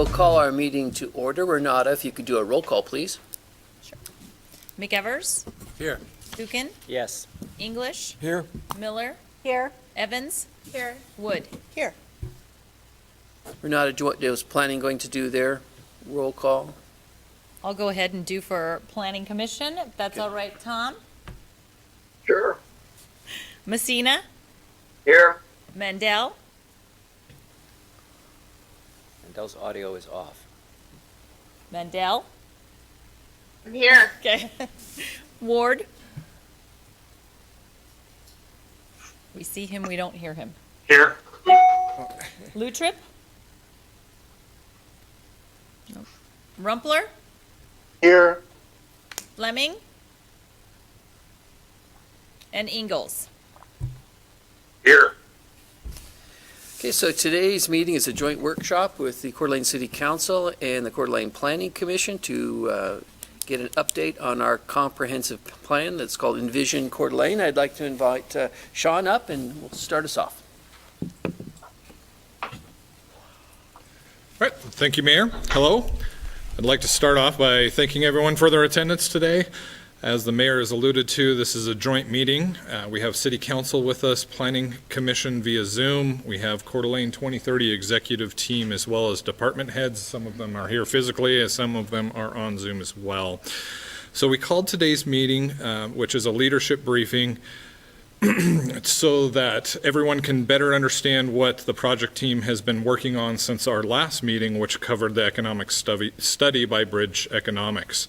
we'll call our meeting to order. Renata, if you could do a roll call, please. McEvers? Here. Dukin? Yes. English? Here. Miller? Here. Evans? Here. Wood? Here. Renata, what was planning going to do there? Roll call. I'll go ahead and do for Planning Commission, if that's all right, Tom. Sure. Messina? Here. Mandel? Mandel's audio is off. Mandel? I'm here. Okay. Ward? We see him, we don't hear him. Here. Lutrip? Nope. Rumpler? Here. Fleming? And Ingalls? Here. Okay, so today's meeting is a joint workshop with the Coeur d'Alene City Council and the Coeur d'Alene Planning Commission to get an update on our comprehensive plan that's called Envision Coeur d'Alene. I'd like to invite Sean up and we'll start us off. All right, thank you, Mayor. Hello. I'd like to start off by thanking everyone for their attendance today. As the mayor has alluded to, this is a joint meeting. We have City Council with us, Planning Commission via Zoom. We have Coeur d'Alene 2030 executive team as well as department heads. Some of them are here physically, as some of them are on Zoom as well. So we called today's meeting, which is a leadership briefing, so that everyone can better understand what the project team has been working on since our last meeting, which covered the economic study by Bridge Economics.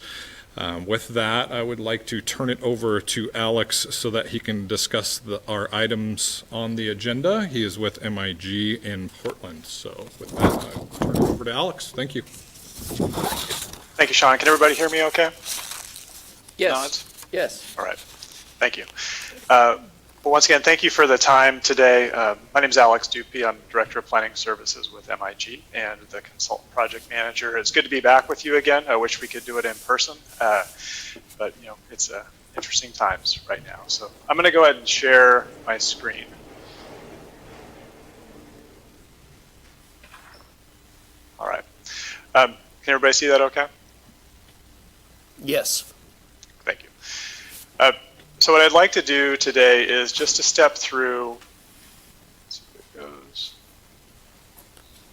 With that, I would like to turn it over to Alex so that he can discuss our items on the agenda. He is with MIG in Portland. So with that, I'll turn it over to Alex. Thank you. Thank you, Sean. Can everybody hear me okay? Yes. Nods? Yes. All right. Thank you. Well, once again, thank you for the time today. My name is Alex Dupuy. I'm Director of Planning Services with MIG and the Consultant Project Manager. It's good to be back with you again. I wish we could do it in person, but you know, it's interesting times right now. So I'm going to go ahead and share my screen. All right. Can everybody see that okay? Yes. Thank you. So what I'd like to do today is just to step through, let's see if it goes,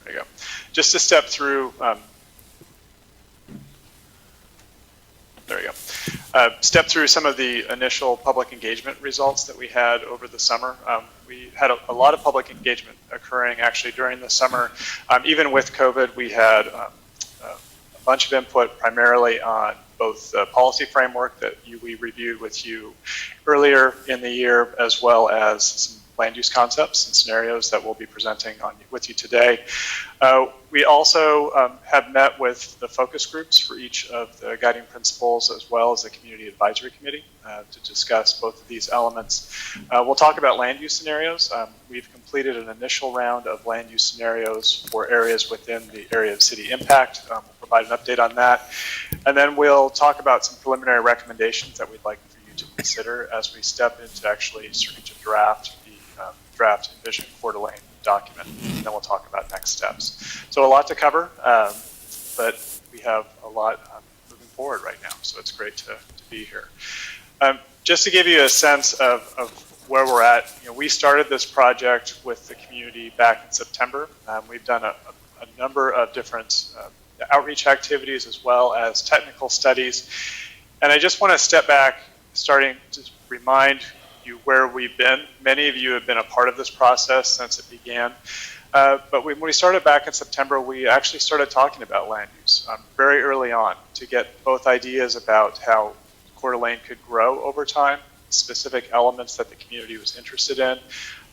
there you go. Just to step through, there you go. Step through some of the initial public engagement results that we had over the summer. We had a lot of public engagement occurring actually during the summer. Even with COVID, we had a bunch of input primarily on both the policy framework that we reviewed with you earlier in the year, as well as some land use concepts and scenarios that we'll be presenting with you today. We also have met with the focus groups for each of the guiding principles, as well as the Community Advisory Committee to discuss both of these elements. We'll talk about land use scenarios. We've completed an initial round of land use scenarios for areas within the area of city impact. We'll provide an update on that. And then we'll talk about some preliminary recommendations that we'd like for you to consider as we step into actually starting to draft the draft Envision Coeur d'Alene document. And then we'll talk about next steps. So a lot to cover, but we have a lot moving forward right now. So it's great to be here. Just to give you a sense of where we're at, you know, we started this project with the community back in September. We've done a number of different outreach activities as well as technical studies. And I just want to step back, starting to remind you where we've been. Many of you have been a part of this process since it began. But when we started back in September, we actually started talking about land use very early on to get both ideas about how Coeur d'Alene could grow over time, specific elements that the community was interested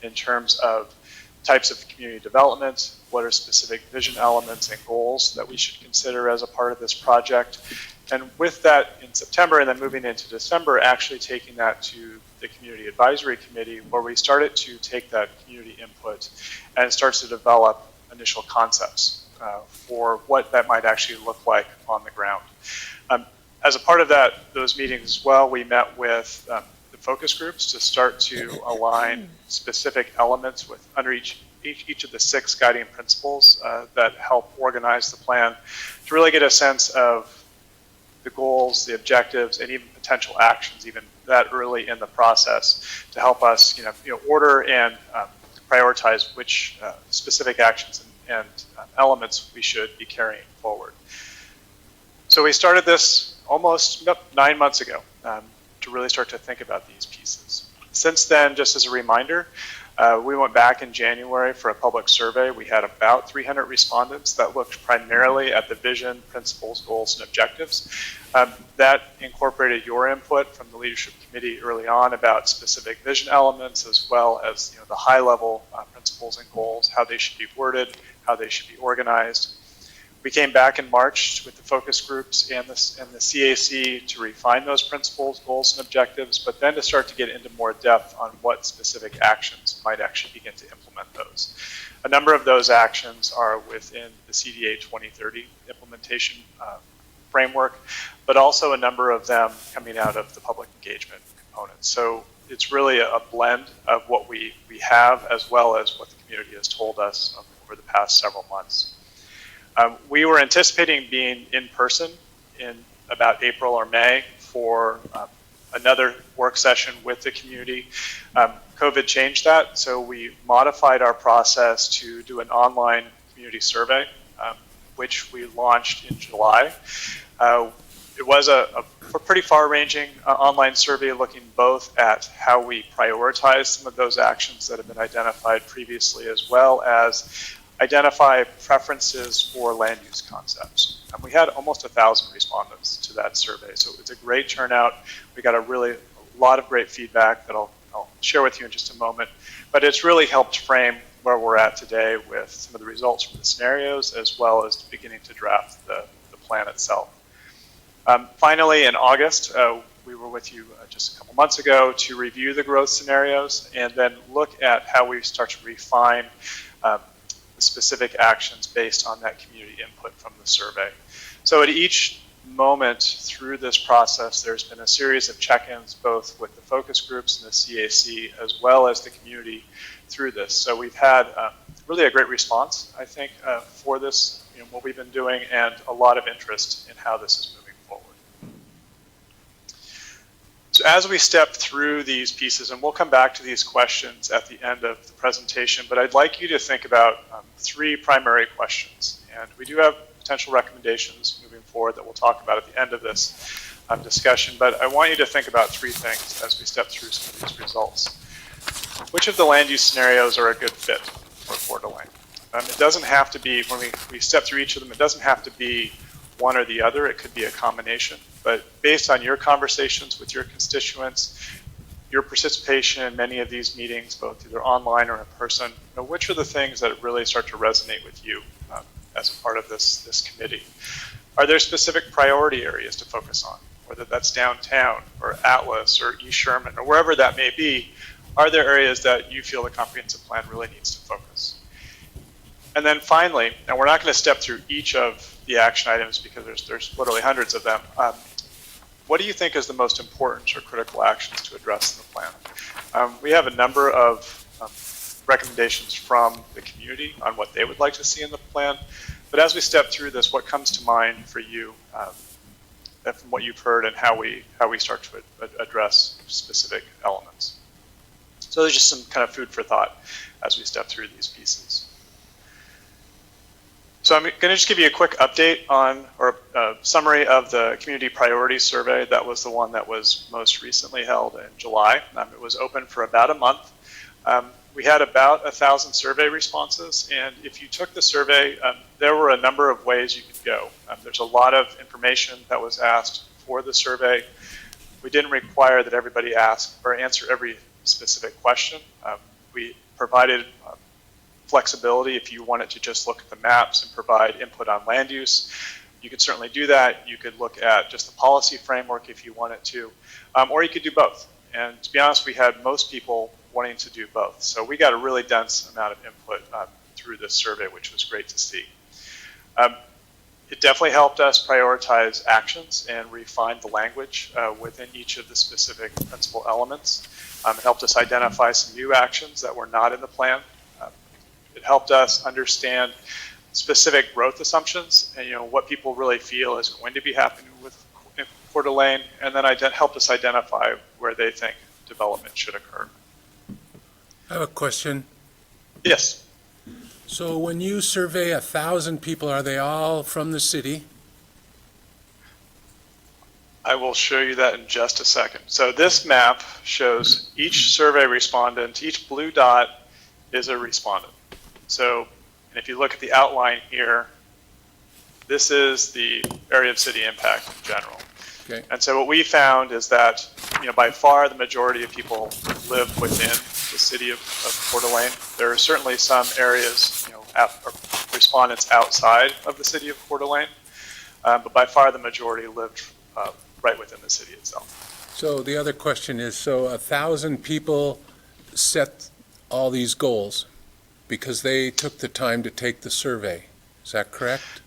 in terms of types of community development, what are specific vision elements and goals that we should consider as a part of this project. And with that in September and then moving into December, actually taking that to the Community Advisory Committee, where we started to take that community input and starts to develop initial concepts for what that might actually look like on the ground. As a part of those meetings as well, we met with the focus groups to start to align specific elements with under each each of the 6 guiding principles that help organize the plan to really get a sense of the goals, the objectives, and even potential actions, even that early in the process, to help us, order and prioritize which specific actions and elements we should be carrying forward. So we started this almost 9 months ago to really start to think about these pieces. Since then, just as a reminder, we went back in January for a public survey. We had about 300 respondents that looked primarily at the vision, principles, goals, and objectives. That incorporated your input from the leadership committee early on about specific vision elements, as well as the high-level principles and goals, how they should be worded, how they should be organized. We came back in March with the focus groups and the CAC to refine those principles, goals, and objectives, but then to start to get into more depth on what specific actions might actually begin to implement those. A number of those actions are within the CDA 2030 implementation framework, but also a number of them coming out of the public engagement component. So it's really a blend of what we have, as well as what the community has told us over the past several months. We were anticipating being in person in about April or May for another work session with the community. COVID changed that, so we modified our process to do an online community survey, which we launched in July. It was a pretty far-ranging online survey looking both at how we prioritize some of those actions that have been identified previously, as well as identify preferences for land use concepts. And we had almost 1,000 respondents to that survey, so it's a great turnout. We got a lot of great feedback that I'll share with you in just a moment, but it's really helped frame where we're at today with some of the results from the scenarios, as well as beginning to draft the plan itself. Finally, in August, we were with you just a couple months ago to review the growth scenarios and then look at how we start to refine the specific actions based on that community input from the survey. So at each moment through this process, there's been a series of check-ins, both with the focus groups and the CAC, as well as the community through this. So we've had really a great response, I think, for this, what we've been doing, and a lot of interest in how this is moving forward. So as we step through these pieces, and we'll come back to these questions at the end of the presentation, but I'd like you to think about 3 primary questions. And we do have potential recommendations moving forward that we'll talk about at the end of this discussion, but I want you to think about 3 things as we step through some of these results. Which of the land use scenarios are a good fit for Coeur d'Alene? It doesn't have to be, when we step through each of them, it doesn't have to be one or the other. It could be a combination. But based on your conversations with your constituents, your participation in many of these meetings, both either online or in person, which are the things that really start to resonate with you as a part of this committee? Are there specific priority areas to focus on, whether that's downtown or Atlas or East Sherman or wherever that may be? Are there areas that you feel the comprehensive plan really needs to focus? And then finally, and we're not going to step through each of the action items because there's literally hundreds of them. What do you think is the most important or critical actions to address in the plan? We have a number of recommendations from the community on what they would like to see in the plan. But as we step through this, what comes to mind for you from what you've heard and how we start to address specific elements? So there's just some kind of food for thought as we step through these pieces. So I'm going to just give you a quick update on, or a summary of the community priorities survey. That was the one that was most recently held in July. It was open for about a month. We had about 1,000 survey responses, and if you took the survey, there were a number of ways you could go. There's a lot of information that was asked for the survey. We didn't require that everybody ask or answer every specific question. We provided flexibility if you wanted to just look at the maps and provide input on land use. You could certainly do that. You could look at just the policy framework if you wanted to, or you could do both. And to be honest, we had most people wanting to do both. So we got a really dense amount of input through this survey, which was great to see. It definitely helped us prioritize actions and refine the language within each of the specific principal elements. It helped us identify some new actions that were not in the plan. It helped us understand specific growth assumptions and what people really feel is going to be happening with Coeur d'Alene, and then helped us identify where they think development should occur. I have a question. Yes. So when you survey 1,000 people, are they all from the city? I will show you that in just a second. So this map shows each survey respondent, each blue dot is a respondent. So, and if you look at the outline here, this is the area of city impact in general. Okay. And so what we found is that, by far the majority of people live within the city of Coeur d'Alene. There are certainly some areas, or respondents outside of the city of Coeur d'Alene, but by far the majority lived right within the city itself. So the other question is, so 1,000 people set all these goals because they took the time to take the survey. Is that correct?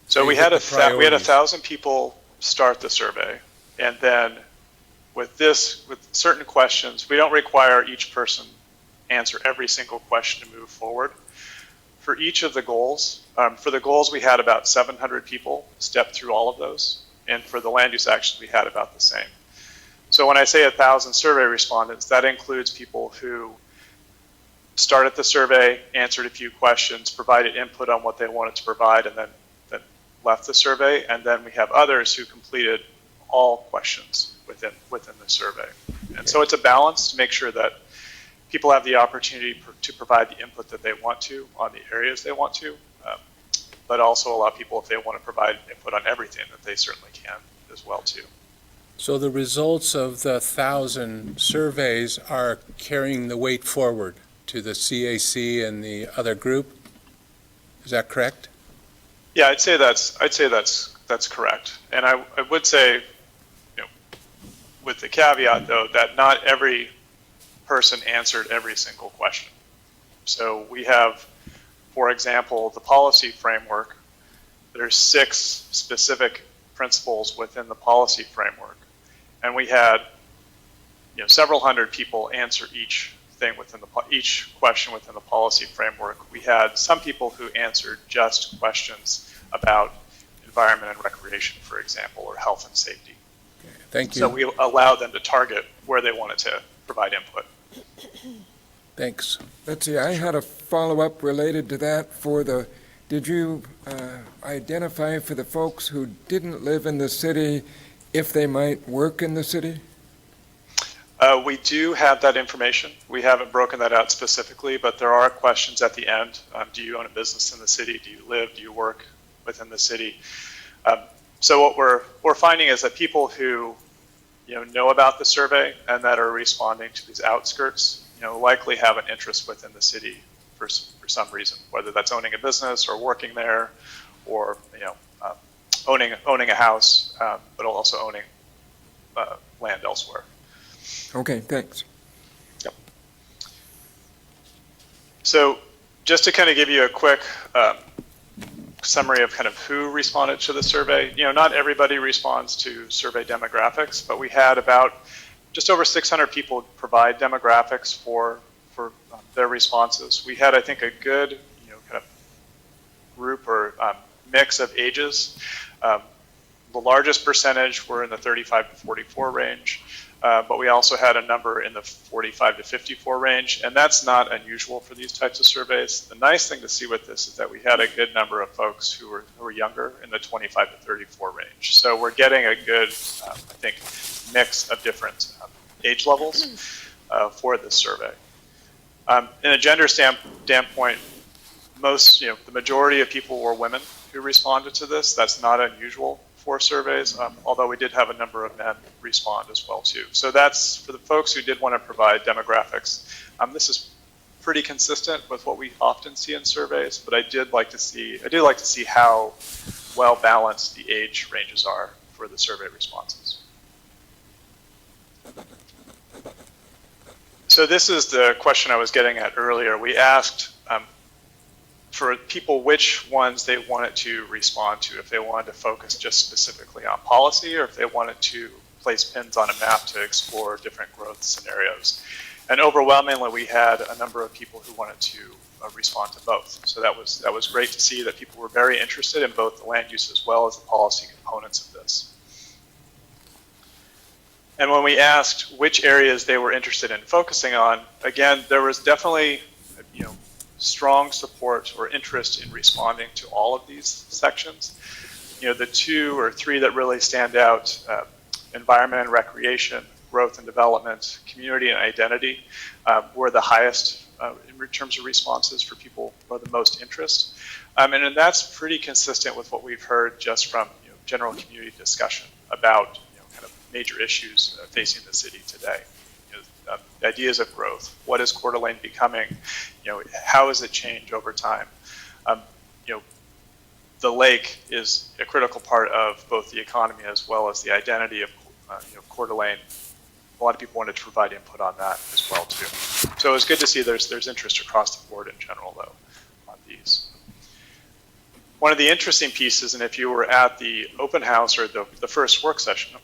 So They we hit had the we had priorities. 1,000 people start the survey, and then with certain questions, we don't require each person answer every single question to move forward. For each of the goals, for the goals we had about 700 people step through all of those, and for the land use actions we had about the same. So when I say 1,000 survey respondents, that includes people who started the survey, answered a few questions, provided input on what they wanted to provide, and then left the survey. And then we have others who completed all questions within the survey. And so it's a balance to make sure that people have the opportunity to provide the input that they want to on the areas they want to, but also allow people, if they want to provide input on everything, that they certainly can as well too. So the results of the 1,000 surveys are carrying the weight forward to the CAC and the other group? Is that correct? Yeah, I'd say that's correct. And I would say, with the caveat though, that not every person answered every single question. So we have, for example, the policy framework. There's 6 specific principles within the policy framework, and we had, several hundred people answer each question within the policy framework. We had some people who answered just questions about environment and recreation, for example, or health and safety. Okay, thank you. So we allowed them to target where they wanted to provide input. Thanks. Let's see, I had a follow-up related to that did you identify for the folks who didn't live in the city if they might work in the city? We do have that information. We haven't broken that out specifically, but there are questions at the end. Do you own a business in the city? Do you live? Do you work within the city? So what we're finding is that people who know about the survey and that are responding to these outskirts, likely have an interest within the city for some reason, whether that's owning a business or working there, or owning a house, but also owning land elsewhere. Okay, thanks. Yep. So just to kind of give you a quick summary of kind of who responded to the survey, not everybody responds to survey demographics, but we had about just over 600 people provide demographics for their responses. We had, I think, a good kind of group or mix of ages. The largest percentage were in the 35 to 44 range. But we also had a number in the 45 to 54 range, and that's not unusual for these types of surveys. The nice thing to see with this is that we had a good number of folks who were younger in the 25 to 34 range. So we're getting a good, I think, mix of different age levels for this survey. In a gender standpoint, the majority of people were women who responded to this. That's not unusual for surveys, although we did have a number of men respond as well too. So that's for the folks who did want to provide demographics. This is pretty consistent with what we often see in surveys, but I do like to see how well balanced the age ranges are for the survey responses. So this is the question I was getting at earlier. We asked for people which ones they wanted to respond to, if they wanted to focus just specifically on policy, or if they wanted to place pins on a map to explore different growth scenarios. And overwhelmingly, we had a number of people who wanted to respond to both. So that was great to see that people were very interested in both the land use as well as the policy components of this. And when we asked which areas they were interested in focusing on, again, there was definitely, strong support or interest in responding to all of these sections. The 2 or 3 that really stand out, environment and recreation, growth and development, community and identity, were the highest in terms of responses for people who are the most interest. And that's pretty consistent with what we've heard just from general community discussion about kind of major issues facing the city today. Ideas of growth. What is Coeur d'Alene becoming? How has it changed over time? The lake is a critical part of both the economy as well as the identity of Coeur d'Alene. A lot of people wanted to provide input on that as well too. So it's good to see there's interest across the board in general though on these. One of the interesting pieces, and if you were at the open house or the first work session,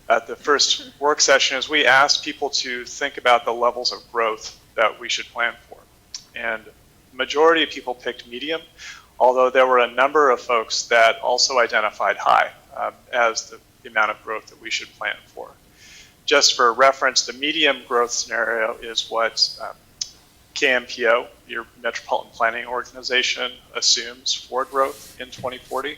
at the first work session, is we asked people to think about the levels of growth that we should plan for. And the majority of people picked medium, although there were a number of folks that also identified high as the amount of growth that we should plan for. Just for reference, the medium growth scenario is what KMPO, your Metropolitan Planning Organization, assumes for growth in 2040.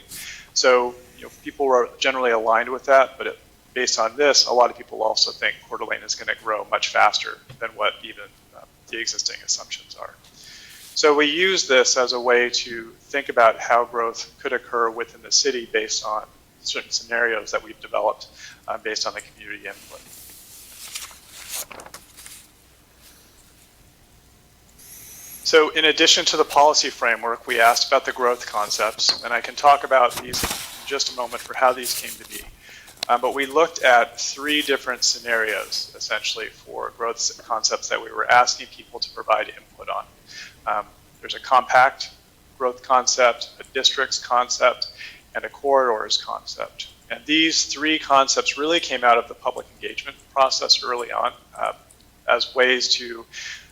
So people were generally aligned with that, but based on this, a lot of people also think Coeur d'Alene is going to grow much faster than what even the existing assumptions are. So we use this as a way to think about how growth could occur within the city based on certain scenarios that we've developed based on the community input. So in addition to the policy framework, we asked about the growth concepts, and I can talk about these in just a moment for how these came to be. But we looked at 3 different scenarios, essentially, for growth concepts that we were asking people to provide input on. There's a compact growth concept, a districts concept, and a corridors concept. And these 3 concepts really came out of the public engagement process early on as ways to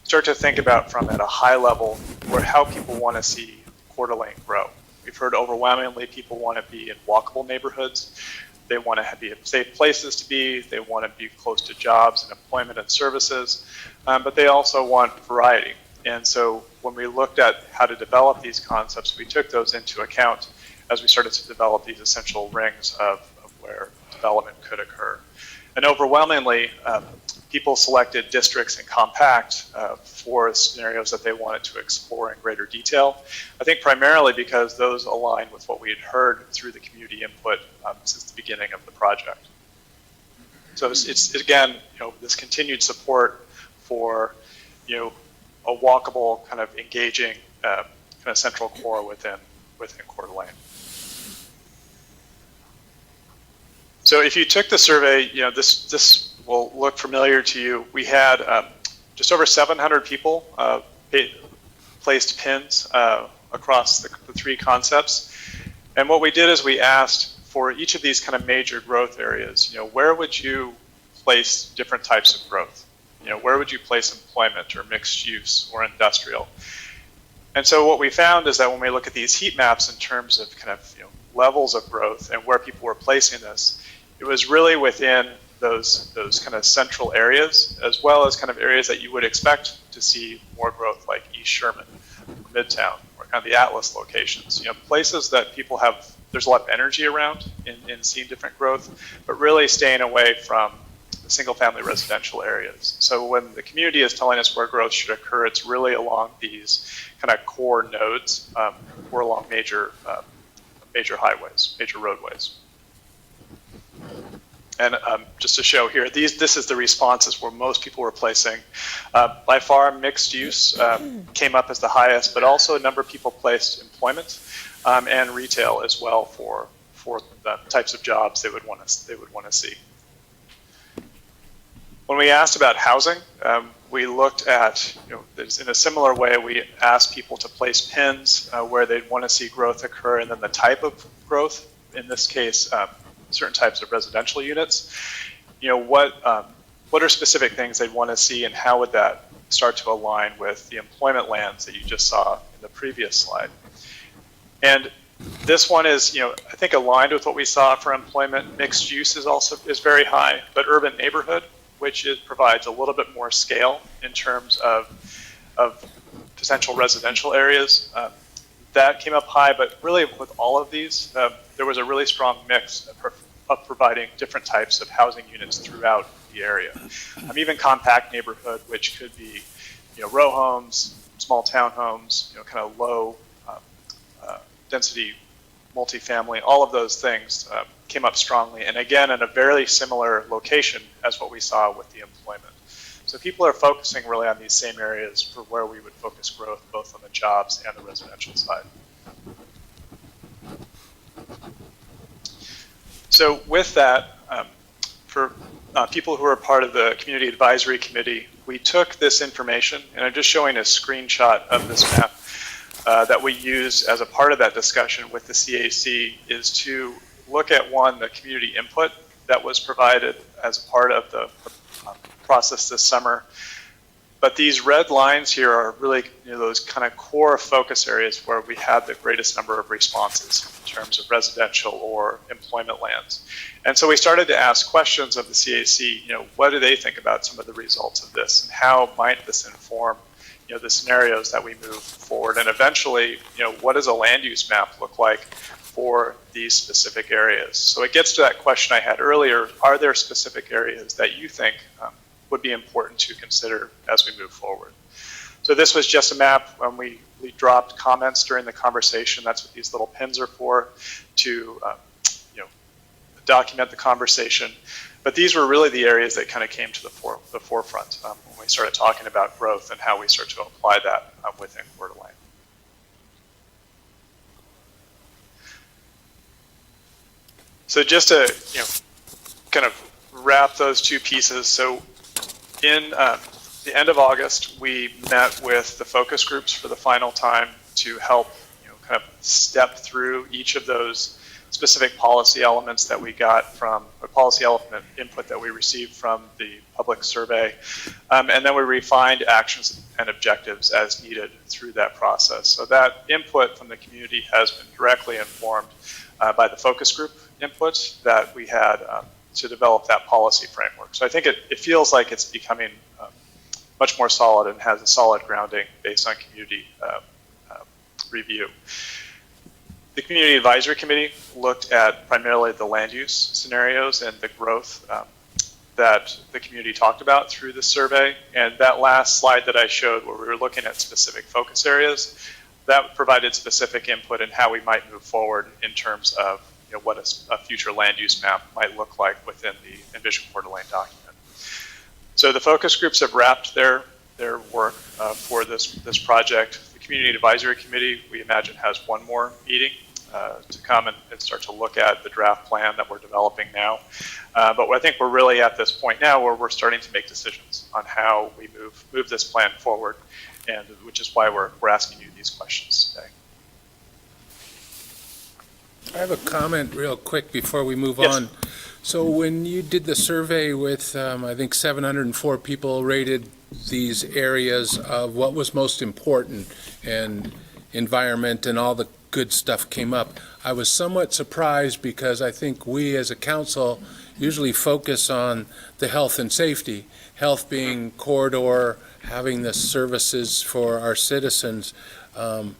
start to think about from at a high level or how people want to see Coeur d'Alene grow. We've heard overwhelmingly people want to be in walkable neighborhoods. They want to be safe places to be. They want to be close to jobs and employment and services, but they also want variety. And so when we looked at how to develop these concepts, we took those into account as we started to develop these essential rings of where development could occur. And overwhelmingly, people selected districts and compact for scenarios that they wanted to explore in greater detail. I think primarily because those align with what we had heard through the community input since the beginning of the project. So it's again, this continued support for, a walkable, kind of engaging, kind of central core within Coeur d'Alene. So if you took the survey, this will look familiar to you. We had just over 700 people placed pins across the 3 concepts. And what we did is we asked for each of these kind of major growth areas, where would you place different types of growth? Where would you place employment or mixed use or industrial? And so what we found is that when we look at these heat maps in terms of kind of levels of growth and where people were placing this, it was really within those kind of central areas, as well as kind of areas that you would expect to see more growth, like East Sherman, Midtown, or kind of the Atlas locations. Places that people have, there's a lot of energy around in seeing different growth, but really staying away from the single-family residential areas. So when the community is telling us where growth should occur, it's really along these kind of core nodes or along major highways, major roadways. And just to show here, this is the responses where most people were placing. By far, mixed use came up as the highest, but also a number of people placed employment and retail as well for the types of jobs they would want to see. When we asked about housing, we looked at, in a similar way, we asked people to place pins where they'd want to see growth occur, and then the type of growth, in this case, certain types of residential units. What what are specific things they'd want to see, and how would that start to align with the employment lands that you just saw in the previous slide. And this one is, I think aligned with what we saw for employment. Mixed use is very high, but urban neighborhood, which provides a little bit more scale in terms of potential residential areas, that came up high. But really, with all of these, there was a really strong mix of providing different types of housing units throughout the area. Even compact neighborhood, which could be, row homes, small townhomes, kind of low density multifamily, all of those things came up strongly. And again, in a very similar location as what we saw with the employment. So people are focusing really on these same areas for where we would focus growth, both on the jobs and the residential side. So with that, for people who are part of the Community Advisory Committee, we took this information, and I'm just showing a screenshot of this map that we use as a part of that discussion with the CAC, is to look at, one, the community input that was provided as part of the process this summer. But these red lines here are really those kind of core focus areas where we had the greatest number of responses in terms of residential or employment lands. And so we started to ask questions of the CAC, what do they think about some of the results of this, and how might this inform the scenarios that we move forward, and eventually, what does a land use map look like for these specific areas? So it gets to that question I had earlier: are there specific areas that you think would be important to consider as we move forward? So this was just a map when we dropped comments during the conversation. That's what these little pins are for, to document the conversation. But these were really the areas that kind of came to the forefront when we started talking about growth and how we start to apply that within Coeur d'Alene. So just to kind of wrap those two pieces. So in the end of August, we met with the focus groups for the final time to help kind of step through each of those specific policy elements that we got from, or policy element input that we received from the public survey. And then we refined actions and objectives as needed through that process. So that input from the community has been directly informed by the focus group input that we had to develop that policy framework. So I think it feels like it's becoming much more solid and has a solid grounding based on community review. The Community Advisory Committee looked at primarily the land use scenarios and the growth that the community talked about through the survey. And that last slide that I showed, where we were looking at specific focus areas, that provided specific input in how we might move forward in terms of what a future land use map might look like within the Envision Coeur d'Alene document. So the focus groups have wrapped their work for this project. The Community Advisory Committee, we imagine, has one more meeting to come and start to look at the draft plan that we're developing now. But I think we're really at this point now where we're starting to make decisions on how we move this plan forward, and which is why we're asking you these questions today. I have a comment real quick before we move Yes. on. So when you did the survey with, I think 704 people rated these areas of what was most important, and environment and all the good stuff came up, I was somewhat surprised because I think we as a council usually focus on the health and safety, health being corridor, having the services for our citizens, and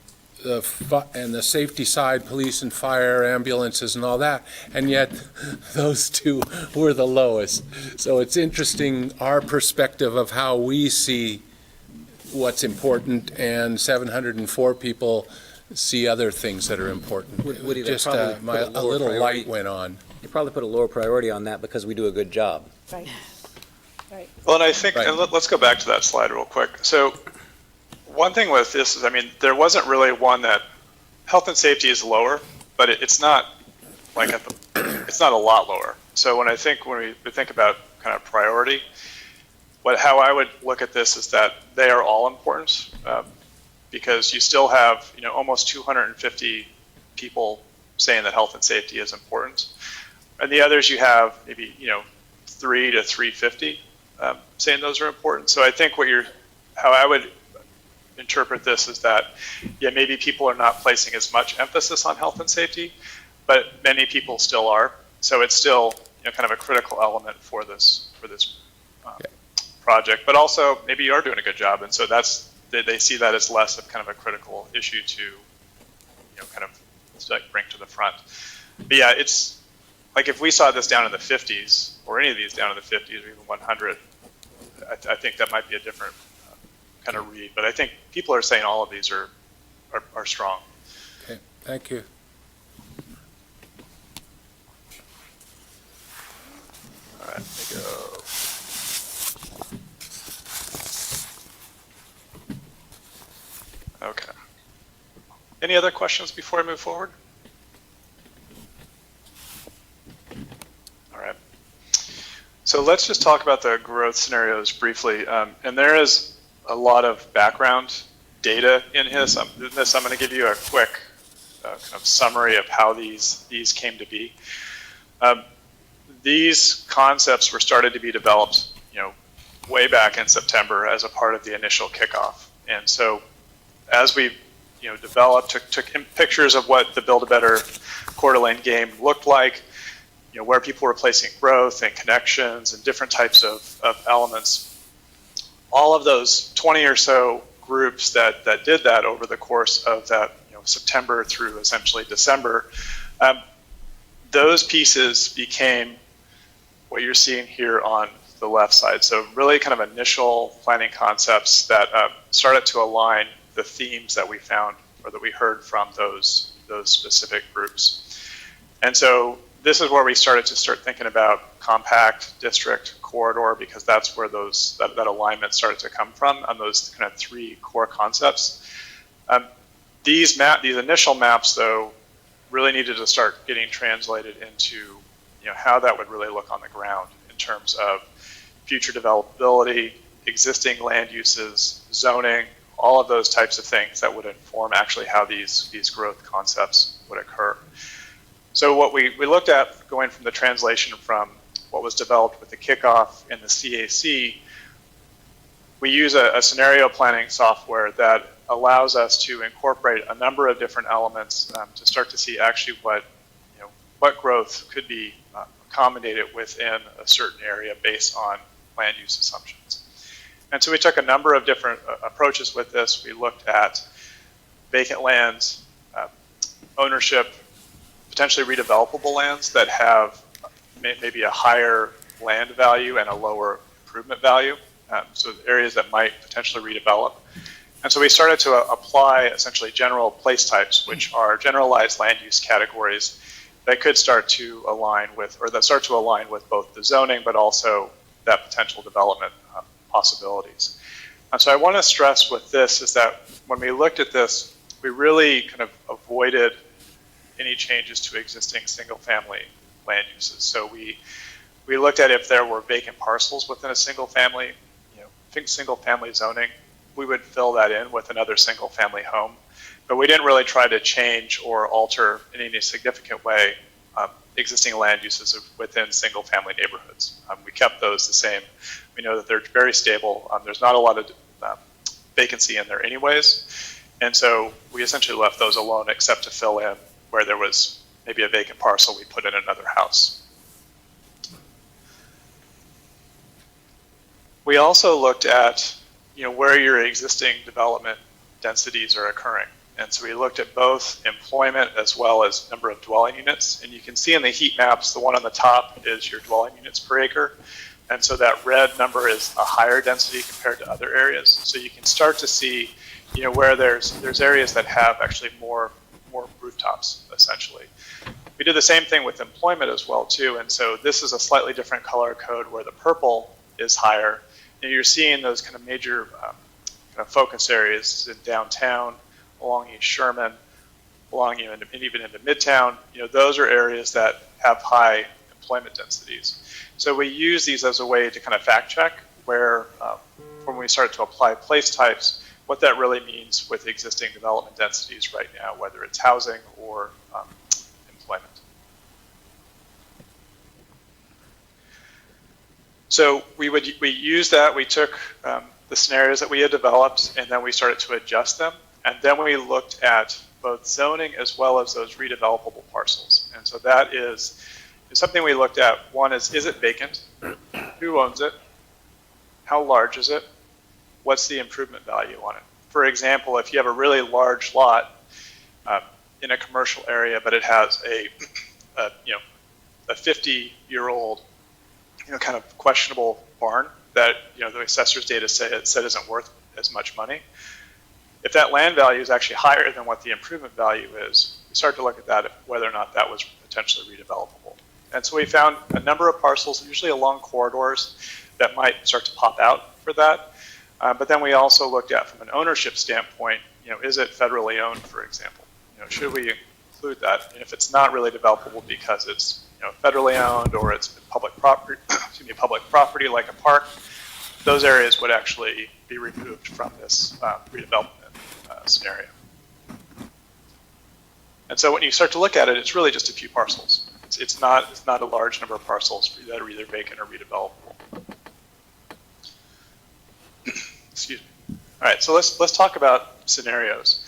the safety side, police and fire, ambulances and all that, and yet those two were the lowest. So it's interesting, our perspective of how we see what's important, and 704 people see other things that are important. Woody, they Just probably put a lower little priority. light went on. You probably put a lower priority on that because we do a good job. Right. Right. Well, and I think, Right. and let's go back to that slide real quick. So one thing with this is, there wasn't really one that health and safety is lower, but it's not like it's not a lot lower. So when we think about kind of priority, how I would look at this is that they are all important, because you still have almost 250 people saying that health and safety is important, and the others you have maybe 3 to 350 saying those are important. So I think how I would interpret this is that, yeah, maybe people are not placing as much emphasis on health and safety, but many people still are. So it's still, kind of a critical element for this project. But also, maybe you are doing a good job, and so they see that as less of kind of a critical issue to, kind of like bring to the front. But yeah, it's like if we saw this down in the 50s, or any of these down in the 50s, or even 100, I think that might be a different kind of read. But I think people are saying all of these are strong. Okay, thank you. All right, let me go. Okay. Any other questions before I move forward? All right. So let's just talk about the growth scenarios briefly. And there is a lot of background data in this. I'm going to give you a quick kind of summary of how these came to be. These concepts were started to be developed, way back in September as a part of the initial kickoff. And so as we developed, took pictures of what the Build a Better Coeur d'Alene game looked like, where people were placing growth and connections and different types of elements. All of those 20 or so groups that did that over the course of that September through essentially December, those pieces became what you're seeing here on the left side. So really kind of initial planning concepts that started to align the themes that we found or that we heard from those specific groups. And so this is where we started to thinking about compact, district, corridor, because that's where that alignment started to come from on those kind of three core concepts. These initial maps, though, really needed to start getting translated into how that would really look on the ground in terms of future developability, existing land uses, zoning, all of those types of things that would inform actually how these growth concepts would occur. So what we looked at going from the translation from what was developed with the kickoff and the CAC, we use a scenario planning software that allows us to incorporate a number of different elements to start to see actually what growth could be accommodated within a certain area based on land use assumptions. And so we took a number of different approaches with this. We looked at vacant lands, ownership, potentially redevelopable lands that have maybe a higher land value and a lower improvement value. So areas that might potentially redevelop. And so we started to apply essentially general place types, which are generalized land use categories that could start to align with, or that start to align with both the zoning, but also that potential development possibilities. And so I want to stress with this is that when we looked at this, we really kind of avoided any changes to existing single-family land uses. So we looked at if there were vacant parcels within a single-family, single-family zoning, we would fill that in with another single-family home. But we didn't really try to change or alter in any significant way existing land uses within single-family neighborhoods. We kept those the same. We know that they're very stable. There's not a lot of vacancy in there anyways. And so we essentially left those alone except to fill in where there was maybe a vacant parcel, we put in another house. We also looked at where your existing development densities are occurring. And so we looked at both employment as well as number of dwelling units. And you can see in the heat maps, the one on the top is your dwelling units per acre. And so that red number is a higher density compared to other areas. So you can start to see, where there's areas that have actually more rooftops, essentially. We did the same thing with employment as well, too. And so this is a slightly different color code where the purple is higher. And you're seeing those kind of major kind of focus areas in downtown, along East Sherman, along and even into Midtown. Those are areas that have high employment densities. So we use these as a way to kind of fact check where, when we start to apply place types, what that really means with existing development densities right now, whether it's housing or employment. So we used that, we took the scenarios that we had developed, and then we started to adjust them. And then we looked at both zoning as well as those redevelopable parcels. And so that is something we looked at. One is it vacant? Who owns it? How large is it? What's the improvement value on it? For example, if you have a really large lot in a commercial area, but it has a 50-year-old, kind of questionable barn that, the assessor's data said isn't worth as much money. If that land value is actually higher than what the improvement value is, we start to look at that, whether or not that was potentially redevelopable. And so we found a number of parcels, usually along corridors, that might start to pop out for that. But then we also looked at, from an ownership standpoint, is it federally owned, for example? Should we include that? And if it's not really developable because it's federally owned, or it's public property, public property like a park, those areas would actually be removed from this redevelopment scenario. And so when you start to look at it, it's really just a few parcels. It's not a large number of parcels that are either vacant or redevelopable. Excuse me. All right, so let's talk about scenarios.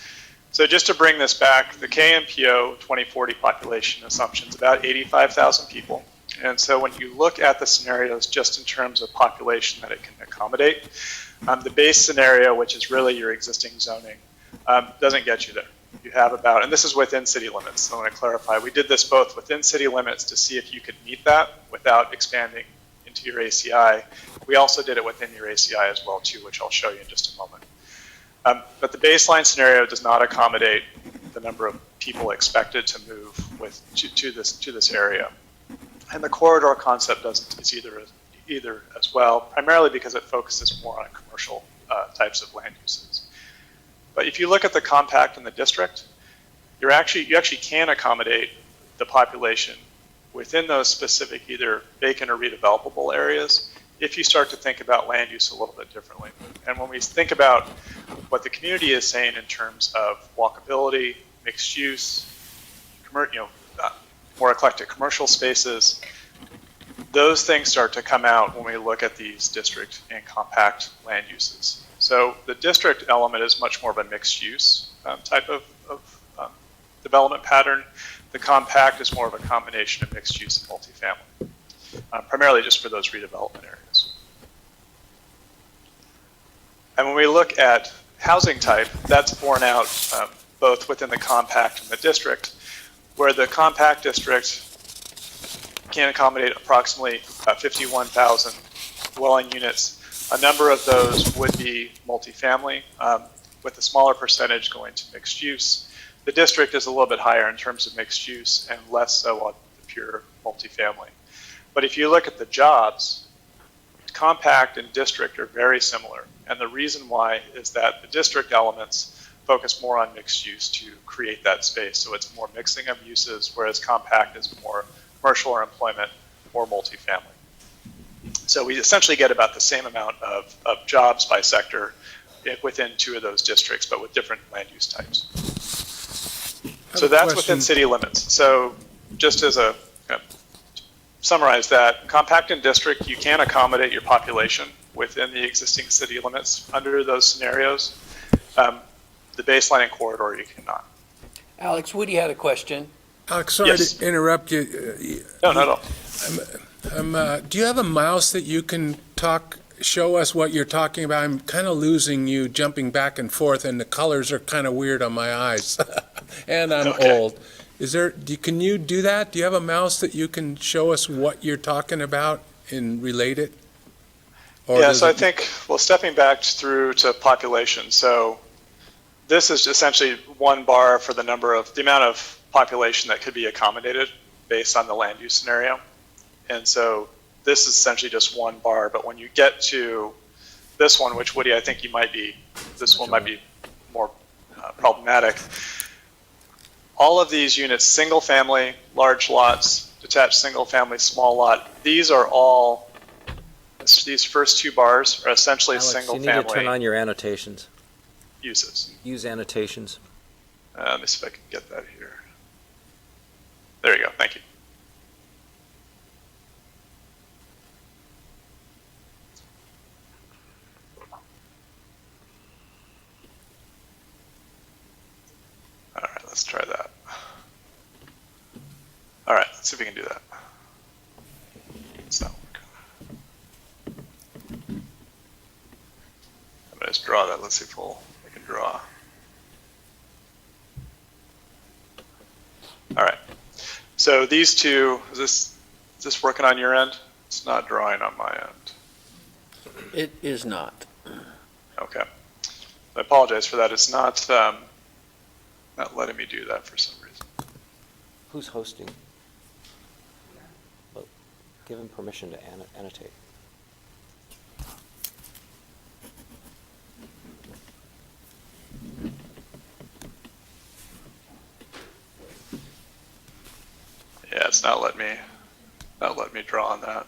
So just to bring this back, the KMPO 2040 population assumption is about 85,000 people. And so when you look at the scenarios just in terms of population that it can accommodate, the base scenario, which is really your existing zoning, doesn't get you there. You have about, and this is within city limits, so I want to clarify, we did this both within city limits to see if you could meet that without expanding into your ACI. We also did it within your ACI as well too, which I'll show you in just a moment. But the baseline scenario does not accommodate the number of people expected to move to this area. And the corridor concept is either as well, primarily because it focuses more on commercial types of land uses. But if you look at the compact in the district, you actually can accommodate the population within those specific either vacant or redevelopable areas if you start to think about land use a little bit differently. And when we think about what the community is saying in terms of walkability, mixed use, more eclectic commercial spaces, those things start to come out when we look at these district and compact land uses. So the district element is much more of a mixed use type of development pattern. The compact is more of a combination of mixed use and multifamily, primarily just for those redevelopment areas. And when we look at housing type, that's borne out both within the compact and the district, where the compact district can accommodate approximately 51,000 dwelling units. A number of those would be multifamily, with a smaller percentage going to mixed use. The district is a little bit higher in terms of mixed use and less so on the pure multifamily. But if you look at the jobs, compact and district are very similar. And the reason why is that the district elements focus more on mixed use to create that space. So it's more mixing of uses, whereas compact is more commercial or employment or multifamily. So we essentially get about the same amount of jobs by sector within two of those districts, but with different land use types. So that's within city limits. So just as a summarize that, compact and district, you can accommodate your population within the existing city limits under those scenarios. The baseline and corridor, you cannot. Alex, Woody had a question. Alex, sorry Yes. to interrupt you. No, not at all. Do you have a mouse that you can show us what you're talking about? I'm kind of losing you, jumping back and forth, and the colors are kind of weird on my eyes. And I'm old. Can you do that? Do you have a mouse that you can show us what you're talking about and relate it? Yeah, so I think, well, stepping back through to population. So this is essentially one bar for the amount of population that could be accommodated based on the land use scenario. And so this is essentially just one bar, but when you get to this one, which Woody, I think this one might be more problematic. All of these units, single family, large lots, detached single family, small lot, these first two bars are essentially Alex, single you need to turn family on your annotations. uses. Use annotations. Let me see if I can get that here. There you go, thank you. Let's try that. All right, let's see if we can do that. It's not working. I'm gonna just draw that. Let's see if we can draw. All right. So these two, is this working on your end? It's not drawing on my end. It is not. Okay. I apologize for that. It's not letting me do that for some reason. Who's hosting? Well, give him permission to annotate. Yeah, it's not letting me draw on that.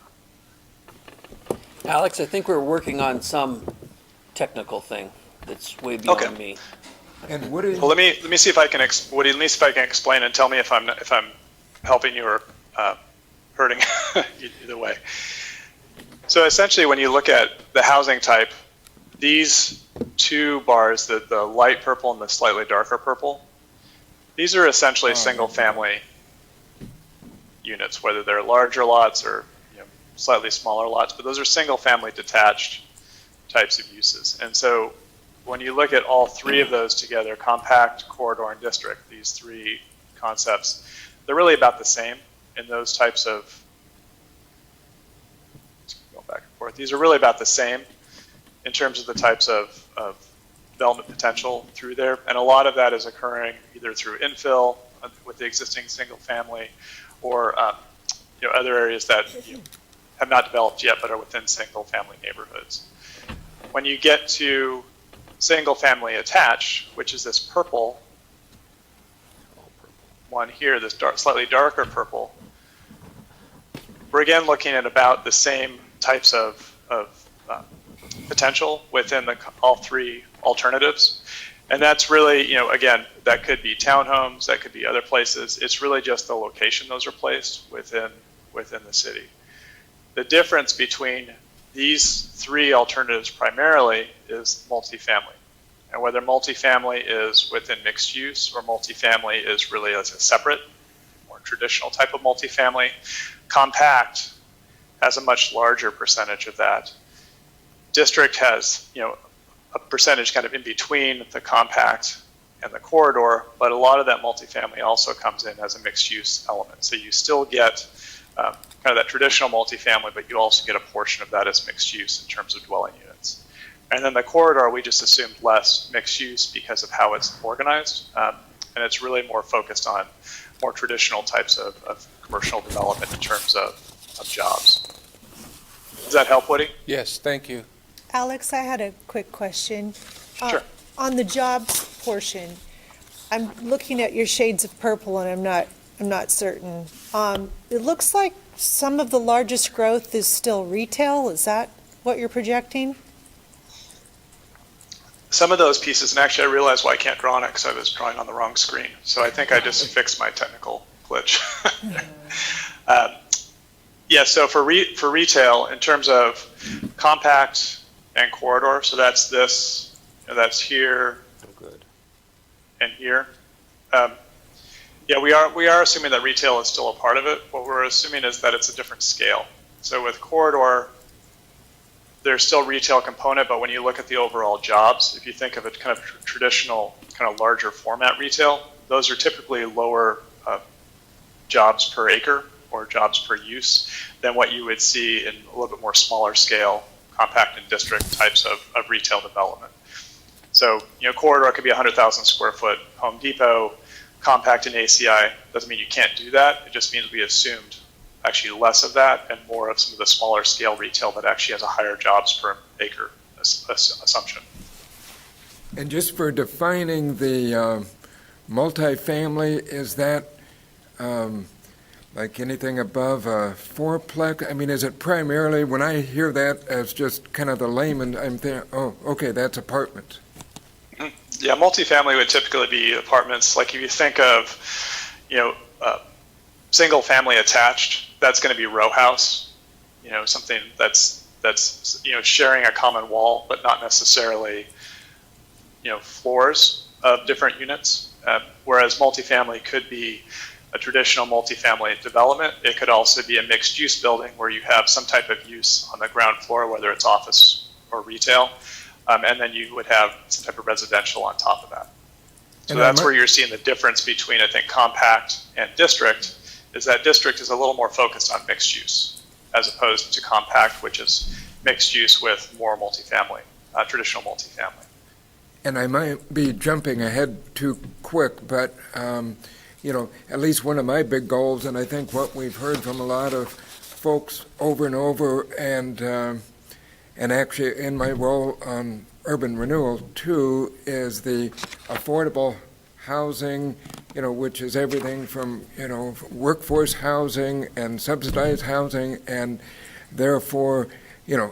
Alex, I think we're working on some technical thing that's way beyond Okay. me. And Woody, Well, let me see if I can Woody, let me see if I can explain and tell me if I'm helping you or hurting either way. So essentially, when you look at the housing type, these two bars, the light purple and the slightly darker purple, these are essentially single-family units, whether they're larger lots or slightly smaller lots, but those are single-family detached types of uses. And so when you look at all three of those together, compact, corridor, and district, these three concepts, they're really about the same in those types of, go back and forth, these are really about the same in terms of the types of development potential through there. And a lot of that is occurring either through infill with the existing single family or other areas that have not developed yet but are within single family neighborhoods. When you get to single family attached, which is this purple one here, this slightly darker purple, we're again looking at about the same types of potential within all three alternatives. And that's really, again, that could be townhomes, that could be other places. It's really just the location those are placed within the city. The difference between these three alternatives primarily is multifamily. And whether multifamily is within mixed use or multifamily is really as a separate, more traditional type of multifamily, compact has a much larger percentage of that. District has, a percentage kind of in between the compact and the corridor, but a lot of that multifamily also comes in as a mixed use element. So you still get kind of that traditional multifamily, but you also get a portion of that as mixed use in terms of dwelling units. And then the corridor, we just assumed less mixed use because of how it's organized. And it's really more focused on more traditional types of commercial development in terms of jobs. Does that help, Woody? Yes, thank you. Alex, I had a quick question. Sure. On the jobs portion, I'm looking at your shades of purple and I'm not certain. It looks like some of the largest growth is still retail. Is that what you're projecting? Some of those pieces, and actually I realized why I can't draw on it because I was drawing on the wrong screen. So I think I just fixed my technical glitch. Yeah, so for retail, in terms of compact and corridor, so that's this, that's here, Oh, good. and here. Yeah, we are assuming that retail is still a part of it. What we're assuming is that it's a different scale. So with corridor, there's still retail component, but when you look at the overall jobs, if you think of it kind of traditional, kind of larger format retail, those are typically lower jobs per acre or jobs per use than what you would see in a little bit more smaller scale, compact and district types of retail development. So, corridor could be 100,000 square foot Home Depot, compact and ACI. Doesn't mean you can't do that. It just means we assumed actually less of that and more of some of the smaller scale retail that actually has a higher jobs per acre assumption. and just for defining the multifamily, is that like anything above a fourplex? I mean, is it primarily, when I hear that as just kind of the layman, I'm thinking, oh, okay, that's apartments. Yeah, multifamily would typically be apartments. Like if you think of, single family attached, that's going to be row house. Something that's sharing a common wall, but not necessarily floors of different units. Whereas multifamily could be a traditional multifamily development, it could also be a mixed-use building where you have some type of use on the ground floor, whether it's office or retail, and then you would have some type of residential on top of that. So that's where you're seeing the difference between, I think, compact and district, is that district is a little more focused on mixed use, as opposed to compact, which is mixed use with more multifamily, traditional multifamily. And I might be jumping ahead too quick, but, at least one of my big goals, and I think what we've heard from a lot of folks over and over, and actually in my role on urban renewal too, is the affordable housing, which is everything from, workforce housing and subsidized housing, and therefore,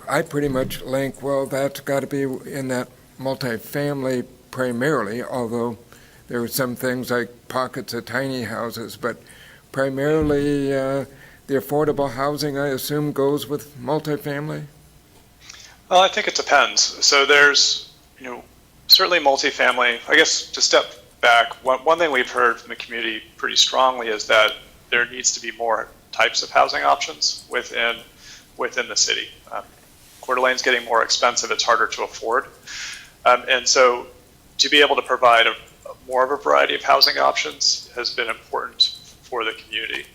I pretty much link, well, that's got to be in that multifamily primarily, although there are some things like pockets of tiny houses, but primarily the affordable housing, I assume, goes with multifamily? Well, I think it depends. So there's, certainly multifamily. I guess to step back, one thing we've heard from the community pretty strongly is that there needs to be more types of housing options within the city. Coeur d'Alene's getting more expensive; it's harder to afford, and so to be able to provide more of a variety of housing options has been important for the community.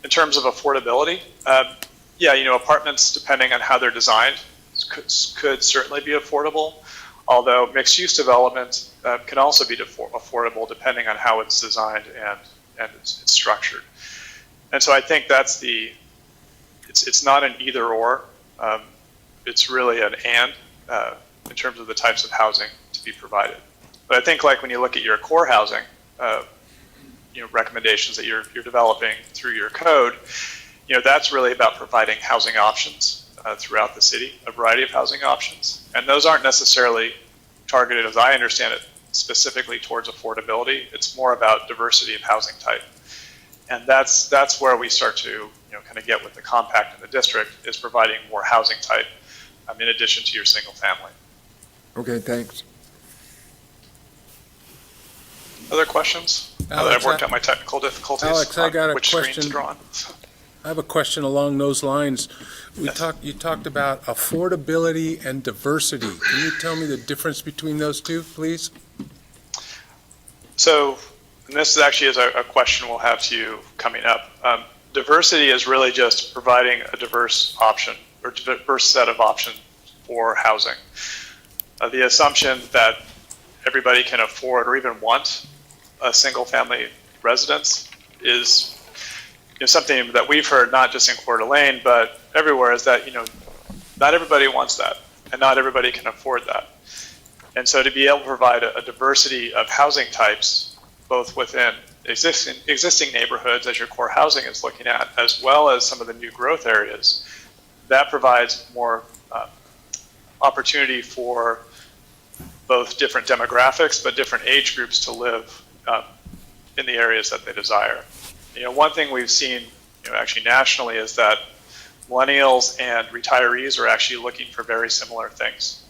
In terms of affordability, apartments, depending on how they're designed, could certainly be affordable, although mixed-use development can also be affordable depending on how it's designed and it's structured. And so I think that's it's not an either-or, it's really an and in terms of the types of housing to be provided. But I think like when you look at your core housing, recommendations that you're developing through your code, that's really about providing housing options throughout the city, a variety of housing options. And those aren't necessarily targeted, as I understand it, specifically towards affordability. It's more about diversity of housing type. And that's where we start to kind of get with the compact in the district, is providing more housing type in addition to your single family. Okay, thanks. Other questions? Now that I've worked out my technical difficulties, Alex, I got a which screen to question. draw on. I have a question along those lines. Yes. You talked about affordability and diversity. Can you tell me the difference between those two, please? So, and this actually is a question we'll have to you coming up. Diversity is really just providing a diverse option or diverse set of options for housing. The assumption that everybody can afford or even want a single family residence is something that we've heard not just in Coeur d'Alene but everywhere, is that not everybody wants that and not everybody can afford that. And so to be able to provide a diversity of housing types both within existing neighborhoods, as your core housing is looking at, as well as some of the new growth areas, that provides more opportunity for both different demographics but different age groups to live in the areas that they desire. One thing we've seen, actually nationally, is that millennials and retirees are actually looking for very similar things.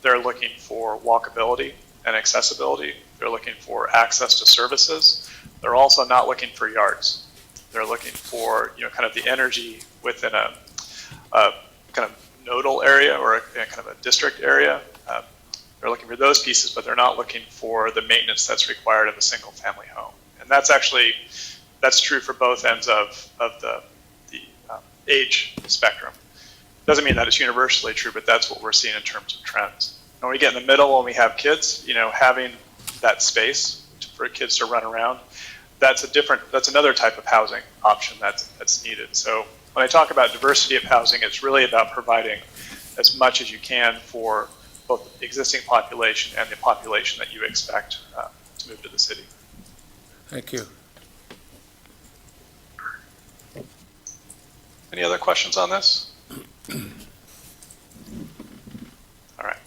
They're looking for walkability and accessibility. They're looking for access to services. They're also not looking for yards. They're looking for, kind of the energy within a kind of nodal area or a kind of a district area. They're looking for those pieces, but they're not looking for the maintenance that's required of a single family home. And that's true for both ends of the age spectrum. Doesn't mean that it's universally true, but that's what we're seeing in terms of trends. When we get in the middle, when we have kids, having that space for kids to run around, that's another type of housing option that's needed. So when I talk about diversity of housing, it's really about providing as much as you can for both the existing population and the population that you expect to move to the city. Thank you. Any other questions on this? All right.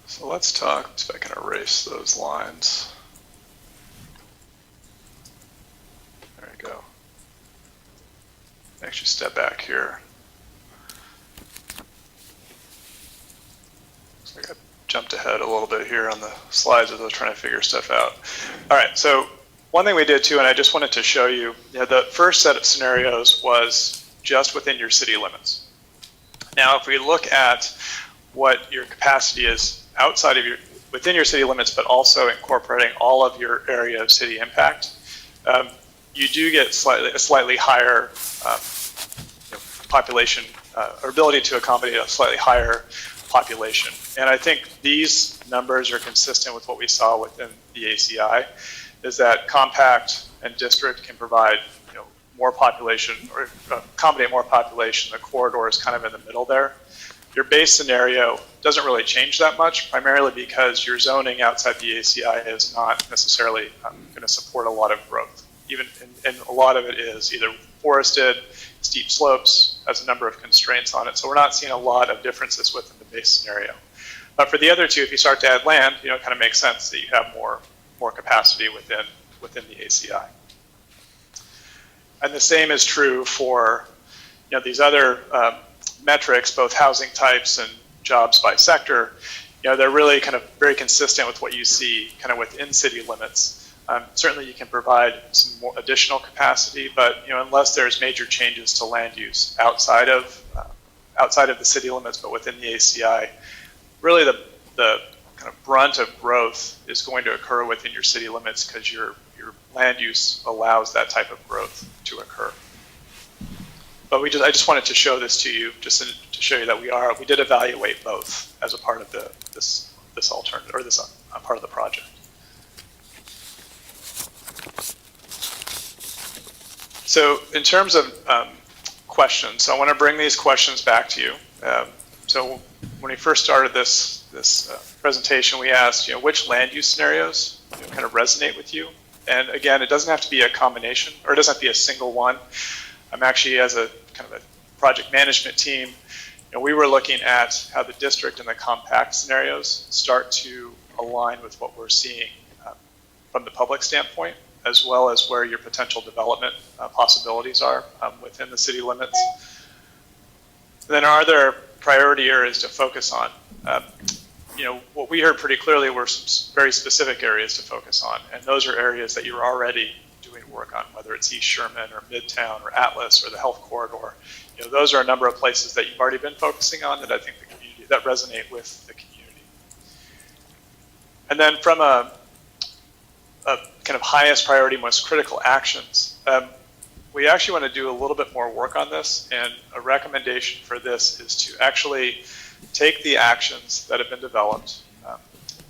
So let's talk, see if I can erase those lines. There we go. Actually step back here. jumped ahead a little bit here on the slides as I was trying to figure stuff out. All right, so one thing we did too, and I just wanted to show you, the first set of scenarios was just within your city limits. Now, if we look at what your capacity is within your city limits, but also incorporating all of your area of city impact, you do get a slightly higher population, or ability to accommodate a slightly higher population. And I think these numbers are consistent with what we saw within the ACI, is that compact and district can provide more population, or accommodate more population. The corridor is kind of in the middle there. Your base scenario doesn't really change that much, primarily because your zoning outside the ACI is not necessarily going to support a lot of growth. And a lot of it is either forested, steep slopes, has a number of constraints on it. So we're not seeing a lot of differences within the base scenario. But for the other two, if you start to add land, it kind of makes sense that you have more capacity within the ACI. And the same is true for these other metrics, both housing types and jobs by sector. They're really kind of very consistent with what you see kind of within city limits. Certainly you can provide some more additional capacity, but unless there's major changes to land use outside of the city limits, but within the ACI, really the kind of brunt of growth is going to occur within your city limits because your land use allows that type of growth to occur. But I just wanted to show this to you, just to show you that we did evaluate both as a part of this alternative, or this part of the project. So in terms of questions, I want to bring these questions back to you. So when we first started this presentation, we asked, which land use scenarios kind of resonate with you? And again, it doesn't have to be a combination, or it doesn't have to be a single one. I'm actually, as a kind of a project management team, we were looking at how the district and the compact scenarios start to align with what we're seeing from the public standpoint, as well as where your potential development possibilities are within the city limits. And then are there priority areas to focus on? What we heard pretty clearly were some very specific areas to focus on, and those are areas that you're already doing work on, whether it's East Sherman or Midtown or Atlas or the health corridor. Those are a number of places that you've already been focusing on that I think the community, that resonate with the community. And then from a kind of highest priority, most critical actions, we actually want to do a little bit more work on this, and a recommendation for this is to actually take the actions that have been developed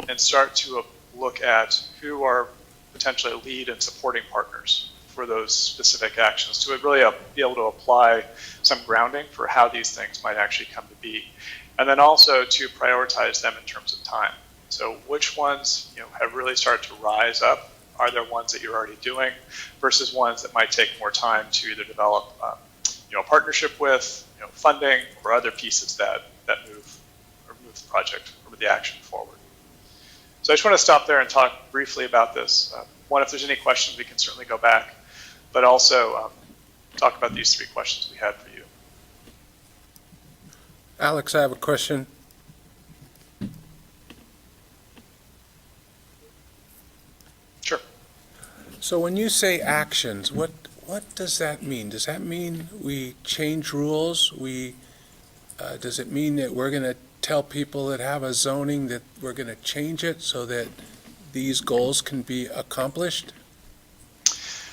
and start to look at who are potentially lead and supporting partners for those specific actions, to really be able to apply some grounding for how these things might actually come to be. And then also to prioritize them in terms of time. So which ones have really started to rise up? Are there ones that you're already doing versus ones that might take more time to either develop a partnership with, funding, or other pieces that move the project or the action forward. So I just want to stop there and talk briefly about this. One, if there's any questions, we can certainly go back, but also talk about these three questions we had for you. Alex, I have a question. Sure. So when you say actions, what does that mean? Does that mean we change rules? Does it mean that we're going to tell people that have a zoning that we're going to change it so that these goals can be accomplished?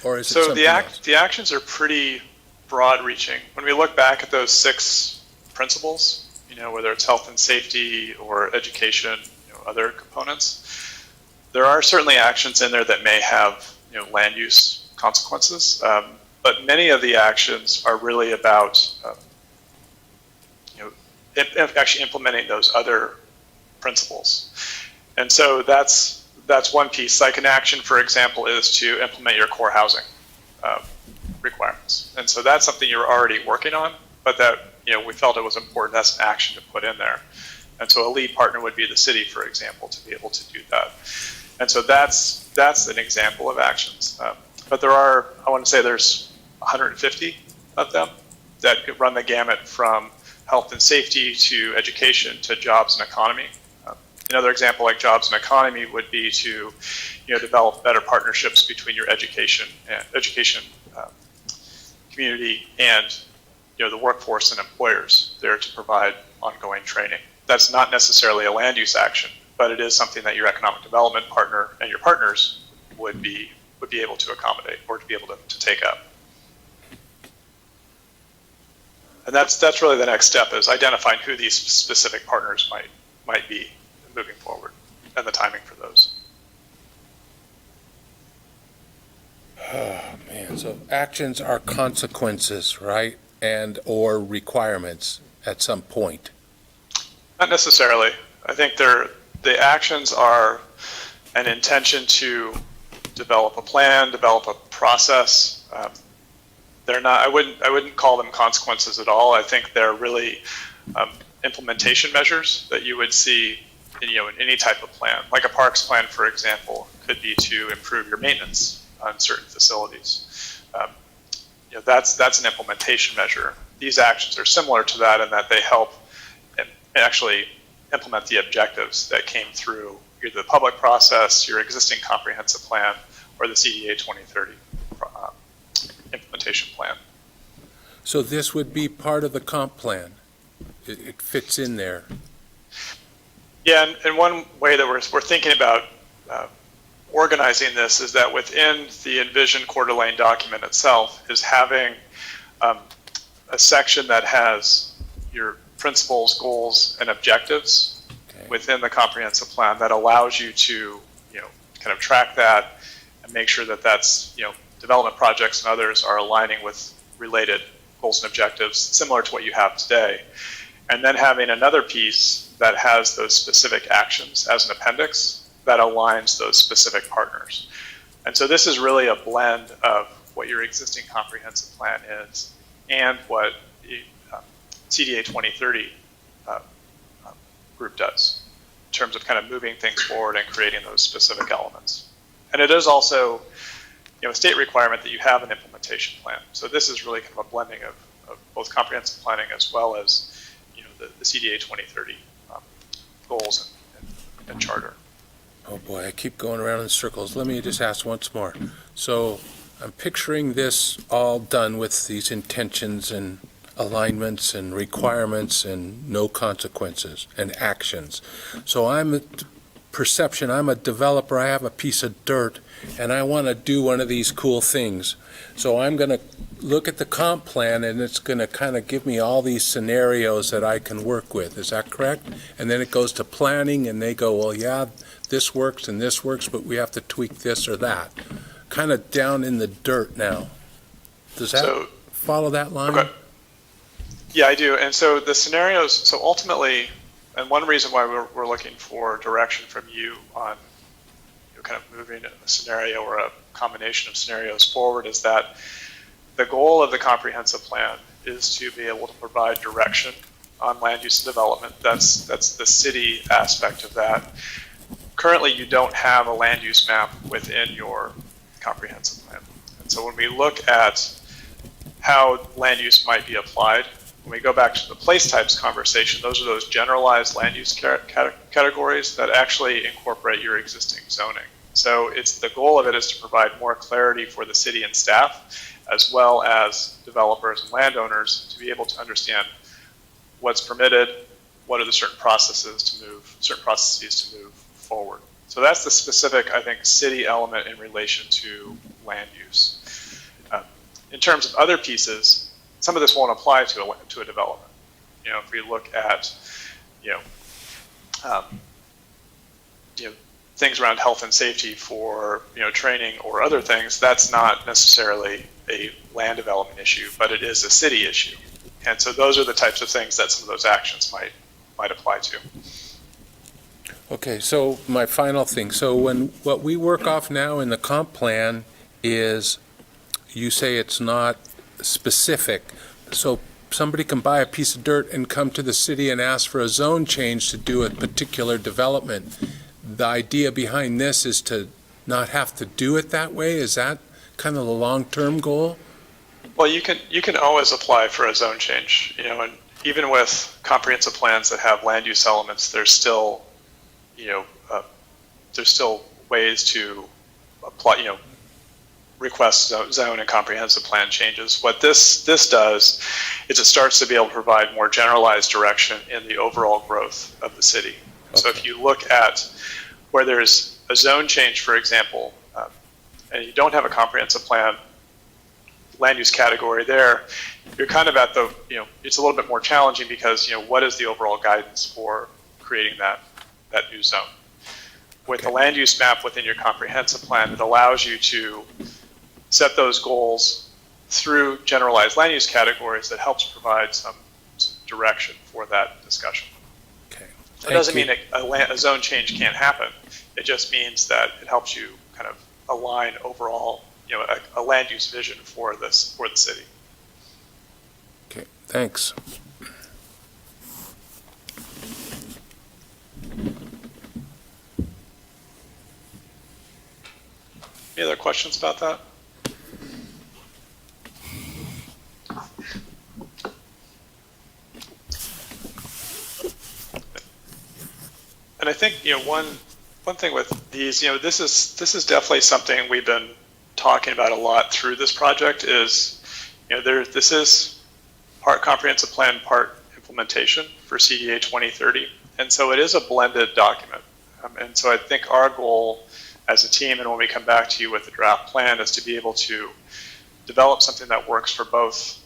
Or is it something else? The actions are pretty broad-reaching. When we look back at those 6 principles, whether it's health and safety or education, other components, there are certainly actions in there that may have land use consequences, but many of the actions are really about actually implementing those other principles. And so that's one piece. Like an action, for example, is to implement your core housing requirements. And so that's something you're already working on, but that we felt it was important as an action to put in there. And so a lead partner would be the city, for example, to be able to do that. And so that's an example of actions. But I want to say there's 150 of them that could run the gamut from health and safety to education to jobs and economy. Another example, like jobs and economy, would be to, develop better partnerships between your education community and, the workforce and employers there to provide ongoing training. That's not necessarily a land use action, but it is something that your economic development partner and your partners would be able to accommodate or to be able to take up. And that's really the next step, is identifying who these specific partners might be moving forward and the timing for those. Oh, man, so actions are consequences, right? And or requirements at some point. Not necessarily. I think the actions are an intention to develop a plan, develop a process. They're not. I wouldn't call them consequences at all. I think they're really implementation measures that you would see in any type of plan. Like a parks plan, for example, could be to improve your maintenance on certain facilities. That's an implementation measure. These actions are similar to that in that they help and actually implement the objectives that came through either the public process, your existing comprehensive plan, or the CDA 2030 implementation plan. So this would be part of the comp plan. It fits in there. Yeah, and one way that we're thinking about organizing this is that within the Envision Coeur d'Alene document itself is having a section that has your principles, goals, and objectives within the comprehensive plan that allows you to, kind of track that and make sure that that's, development projects and others are aligning with related goals and objectives similar to what you have today. And then having another piece that has those specific actions as an appendix that aligns those specific partners. And so this is really a blend of what your existing comprehensive plan is and what CDA 2030 group does in terms of kind of moving things forward and creating those specific elements. And it is also a state requirement that you have an implementation plan. So this is really kind of a blending of both comprehensive planning as well as the CDA 2030 goals and charter. Oh boy, I keep going around in circles. Let me just ask once more. So I'm picturing this all done with these intentions and alignments and requirements and no consequences and actions. So I'm a developer, I have a piece of dirt, and I want to do one of these cool things. So I'm going to look at the comp plan, and it's going to kind of give me all these scenarios that I can work with. Is that correct? And then it goes to planning, and they go, well, yeah, this works and this works, but we have to tweak this or that. Kind of down in the dirt now. Does that follow that line? Okay. Yeah, I do. And so the scenarios, so ultimately, and one reason why we're looking for direction from you on kind of moving a scenario or a combination of scenarios forward is that the goal of the comprehensive plan is to be able to provide direction on land use and development. That's the city aspect of that. Currently, you don't have a land use map within your comprehensive plan. And so when we look at how land use might be applied, when we go back to the place types conversation, those are those generalized land use categories that actually incorporate your existing zoning. So the goal of it is to provide more clarity for the city and staff, as well as developers and landowners, to be able to understand what's permitted, what are the certain processes to move forward. So that's the specific, I think, city element in relation to land use. In terms of other pieces, some of this won't apply to a development. If we look at, things around health and safety for, training or other things, that's not necessarily a land development issue, but it is a city issue. And so those are the types of things that some of those actions might apply to. Okay, so my final thing. So what we work off now in the comp plan is, you say it's not specific. So somebody can buy a piece of dirt and come to the city and ask for a zone change to do a particular development. The idea behind this is to not have to do it that way? Is that kind of the long-term goal? Well, you can always apply for a zone change, and even with comprehensive plans that have land use elements, there's still there's still ways to apply, request zone and comprehensive plan changes. What this does is it starts to be able to provide more generalized direction in the overall growth of the city. Okay. So if you look at where there's a zone change, for example, and you don't have a comprehensive plan land use category there, you're kind of at the, it's a little bit more challenging because, what is the overall guidance for creating that new zone? With the land use map within your comprehensive plan, it allows you to set those goals through generalized land use categories that helps provide some direction for that discussion. Okay. It doesn't mean a zone change can't happen. It just means that it helps you kind of align overall, a land use vision for the city. Okay, thanks. Any other questions about that? And I think, one thing with these, this is definitely something we've been talking about a lot through this project is, this is part comprehensive plan, part implementation for CDA 2030. And so it is a blended document. And so I think our goal as a team, and when we come back to you with the draft plan, is to be able to develop something that works for both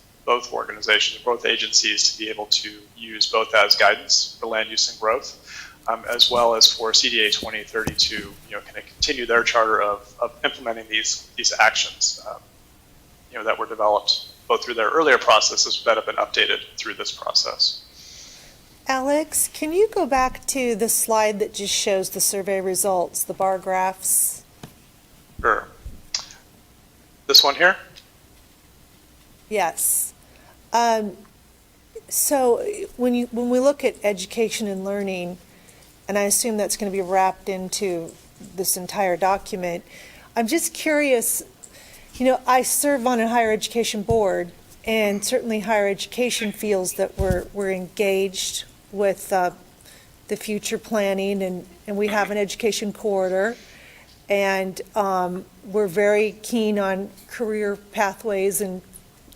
organizations, both agencies, to be able to use both as guidance for land use and growth, as well as for CDA 2030 to kind of continue their charter of implementing these actions that were developed both through their earlier processes that have been updated through this process. Alex, can you go back to the slide that just shows the survey results, the bar graphs? Sure. This one here? Yes. So when we look at education and learning, and I assume that's going to be wrapped into this entire document, I'm just curious, I serve on a higher education board, and certainly higher education feels that we're engaged with the future planning, and we have an education corridor, and we're very keen on career pathways and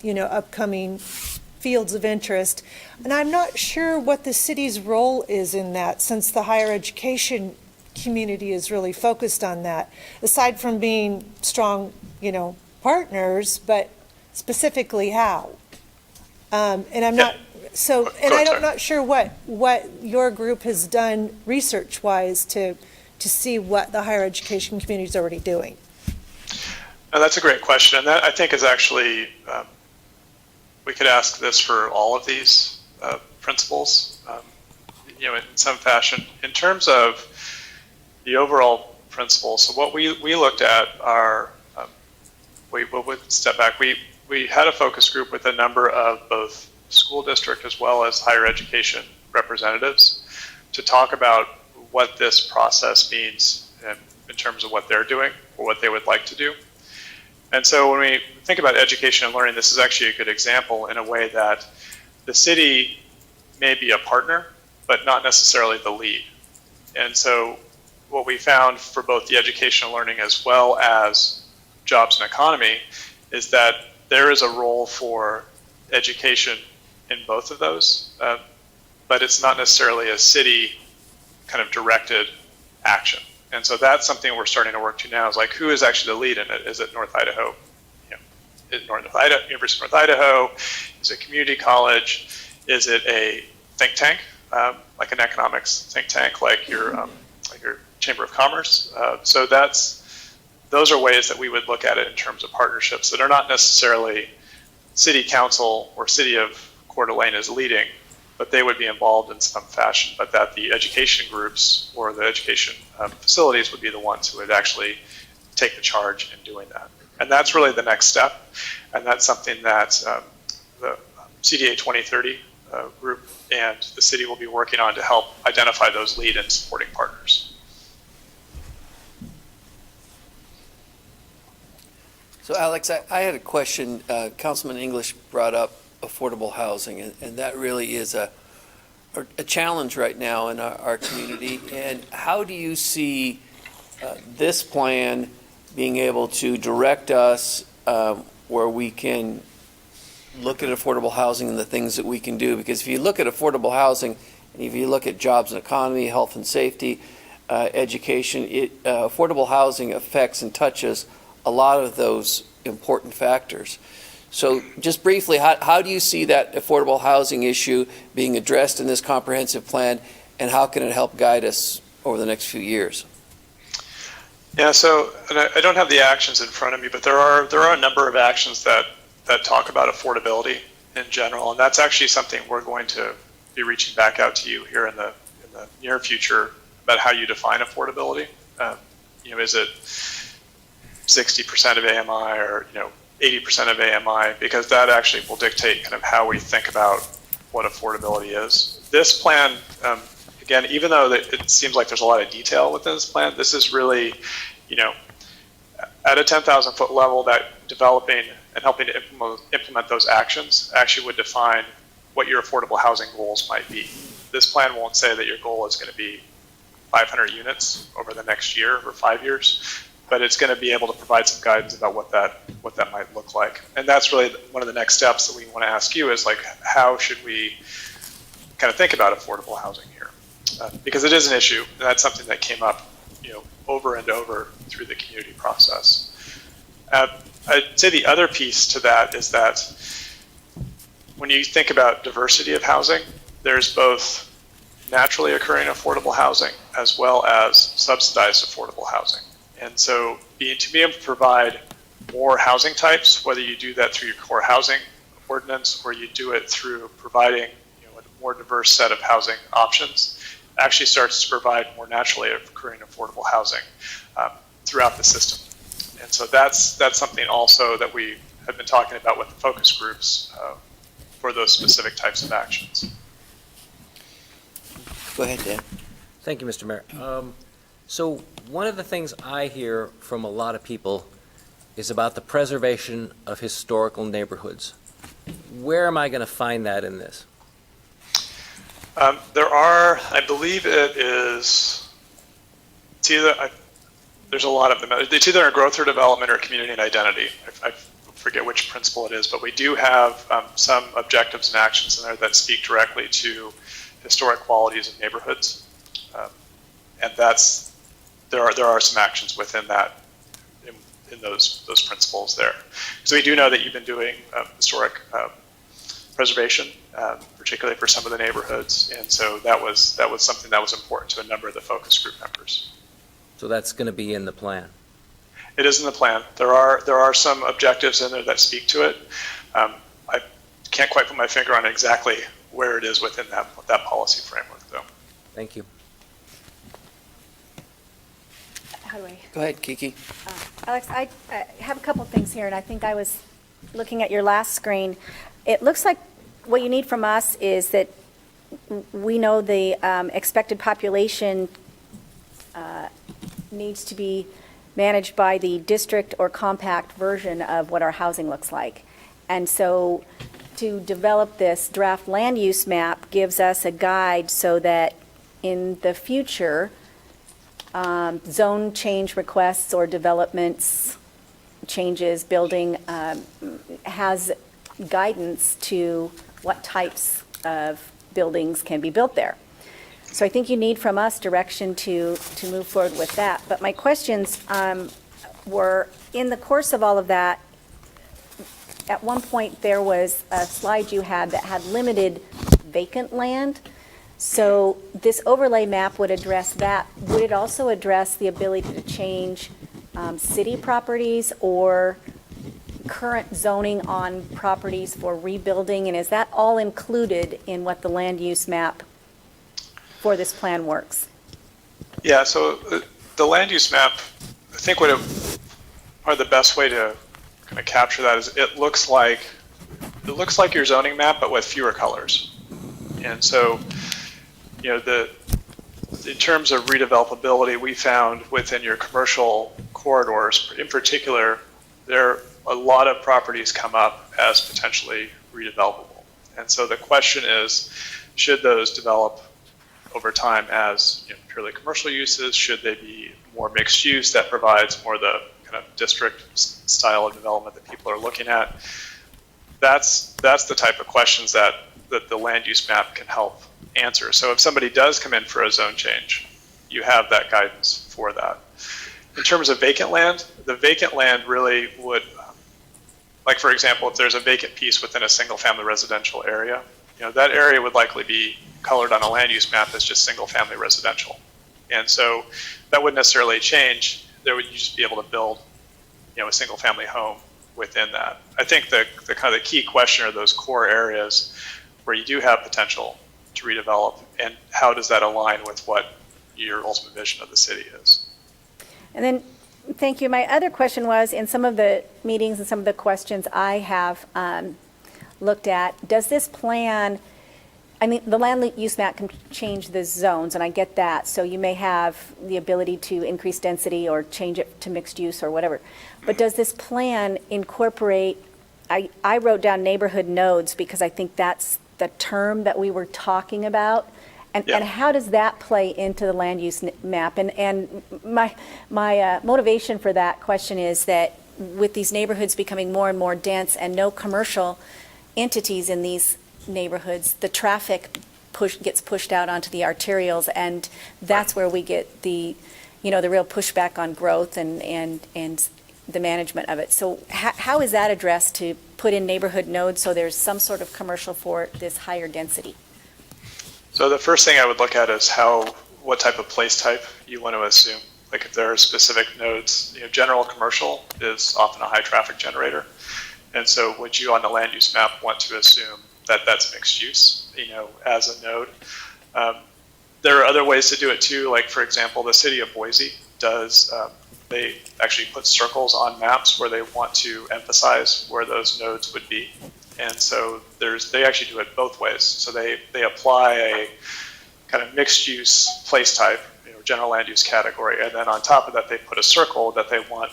upcoming fields of interest. And I'm not sure what the city's role is in that, since the higher education community is really focused on that, aside from being strong, partners, but specifically how. And I'm not, so, and I'm not sure what your group has done research-wise to see what the higher education community is already doing. No, that's a great question, and that I think is actually, we could ask this for all of these principles, in some fashion. In terms of the overall principles, so what we looked at are, we would step back. We had a focus group with a number of both school district as well as higher education representatives to talk about what this process means in terms of what they're doing or what they would like to do. And so when we think about education and learning, this is actually a good example in a way that the city may be a partner, but not necessarily the lead. And so what we found for both the education and learning as well as jobs and economy is that there is a role for education in both of those, but it's not necessarily a city kind of directed action. And so that's something we're starting to work to now, is like, who is actually the lead in it? Is it North Idaho? University of North Idaho? Is it community college? Is it a think tank, like an economics think tank, like your Chamber of Commerce? So those are ways that we would look at it in terms of partnerships that are not necessarily city council or city of Coeur d'Alene is leading, but they would be involved in some fashion, but that the education groups or the education facilities would be the ones who would actually take the charge in doing that. And that's really the next step. And that's something that the CDA 2030 group and the city will be working on to help identify those lead and supporting partners. So Alex, I had a question. Councilman English brought up affordable housing, and that really is a a challenge right now in our community, and how do you see this plan being able to direct us where we can look at affordable housing and the things that we can do? Because if you look at affordable housing, and if you look at jobs and economy, health and safety, education, affordable housing affects and touches a lot of those important factors. So just briefly, how do you see that affordable housing issue being addressed in this comprehensive plan, and how can it help guide us over the next few years? Yeah, so and I don't have the actions in front of me, but there are a number of actions that talk about affordability in general, and that's actually something we're going to be reaching back out to you here in the near future about how you define affordability. Is it 60% of AMI or 80% of AMI? Because that actually will dictate kind of how we think about what affordability is. This plan, again, even though it seems like there's a lot of detail within this plan, this is really, at a 10,000 foot level, that developing and helping to implement those actions actually would define what your affordable housing goals might be. This plan won't say that your goal is going to be 500 units over the next year or 5 years, but it's going to be able to provide some guidance about what that might look like. And that's really one of the next steps that we want to ask you is, like, how should we kind of think about affordable housing here? Because it is an issue, and that's something that came up, over and over through the community process. I'd say the other piece to that is that when you think about diversity of housing, there's both naturally occurring affordable housing as well as subsidized affordable housing. And so to be able to provide more housing types, whether you do that through your core housing ordinance or you do it through providing a more diverse set of housing options, actually starts to provide more naturally occurring affordable housing throughout the system. And so that's something also that we have been talking about with the focus groups for those specific types of actions. Go ahead, Dan. Thank you, Mr. Mayor. So one of the things I hear from a lot of people is about the preservation of historical neighborhoods. Where am I going to find that in this? There are, I believe there's a lot of them. It's either a growth or development or community and identity. I forget which principle it is, but we do have some objectives and actions in there that speak directly to historic qualities of neighborhoods. And there are some actions within that, in those principles there. So we do know that you've been doing historic preservation, particularly for some of the neighborhoods, and so that was something that was important to a number of the focus group members. So that's going to be in the plan. It is in the plan. There are some objectives in there that speak to it. I can't quite put my finger on exactly where it is within that policy framework, though. Thank you. How do I? Go ahead, Kiki. Alex, I have a couple things here, and I think I was looking at your last screen. It looks like what you need from us is that we know the expected population needs to be managed by the district or compact version of what our housing looks like. And so to develop this draft land use map gives us a guide so that in the future, zone change requests or developments, changes, building, has guidance to what types of buildings can be built there. So I think you need from us direction to move forward with that. But my questions were, in the course of all of that, at one point there was a slide you had that had limited vacant land. So this overlay map would address that. Would it also address the ability to change city properties or current zoning on properties for rebuilding? And is that all included in what the land use map for this plan works? Yeah, so the land use map, I think probably the best way to kind of capture that is it looks like your zoning map, but with fewer colors. And so, in terms of redevelopability, we found within your commercial corridors, in particular, a lot of properties come up as potentially redevelopable. And so the question is, should those develop over time as purely commercial uses? Should they be more mixed use that provides more the kind of district style of development that people are looking at? That's the type of questions that the land use map can help answer. So if somebody does come in for a zone change, you have that guidance for that. In terms of vacant land, the vacant land really would, like for example, if there's a vacant piece within a single family residential area, that area would likely be colored on a land use map as just single family residential. And so that wouldn't necessarily change. There would you just be able to build, a single family home within that. I think the kind of the key question are those core areas where you do have potential to redevelop, and how does that align with what your ultimate vision of the city is? And then, thank you. My other question was, in some of the meetings and some of the questions I have looked at, does this plan, I mean, the land use map can change the zones, and I get that. So you may have the ability to increase density or change it to mixed use or whatever. But does this plan incorporate, I wrote down neighborhood nodes because I think that's the term that we were talking about. And how does that play into the land use map? And my motivation for that question is that with these neighborhoods becoming more and more dense and no commercial entities in these neighborhoods, the traffic gets pushed out onto the arterials, and that's where we get the real pushback on growth and the management of it. So how is that addressed to put in neighborhood nodes so there's some sort of commercial for this higher density? So the first thing I would look at is what type of place type you want to assume. Like if there are specific nodes, general commercial is often a high traffic generator. And so would you on the land use map want to assume that that's mixed use, as a node? There are other ways to do it too. Like for example, the city of Boise does, they actually put circles on maps where they want to emphasize where those nodes would be. And so they actually do it both ways. So they apply a kind of mixed use place type, general land use category, and then on top of that they put a circle that they want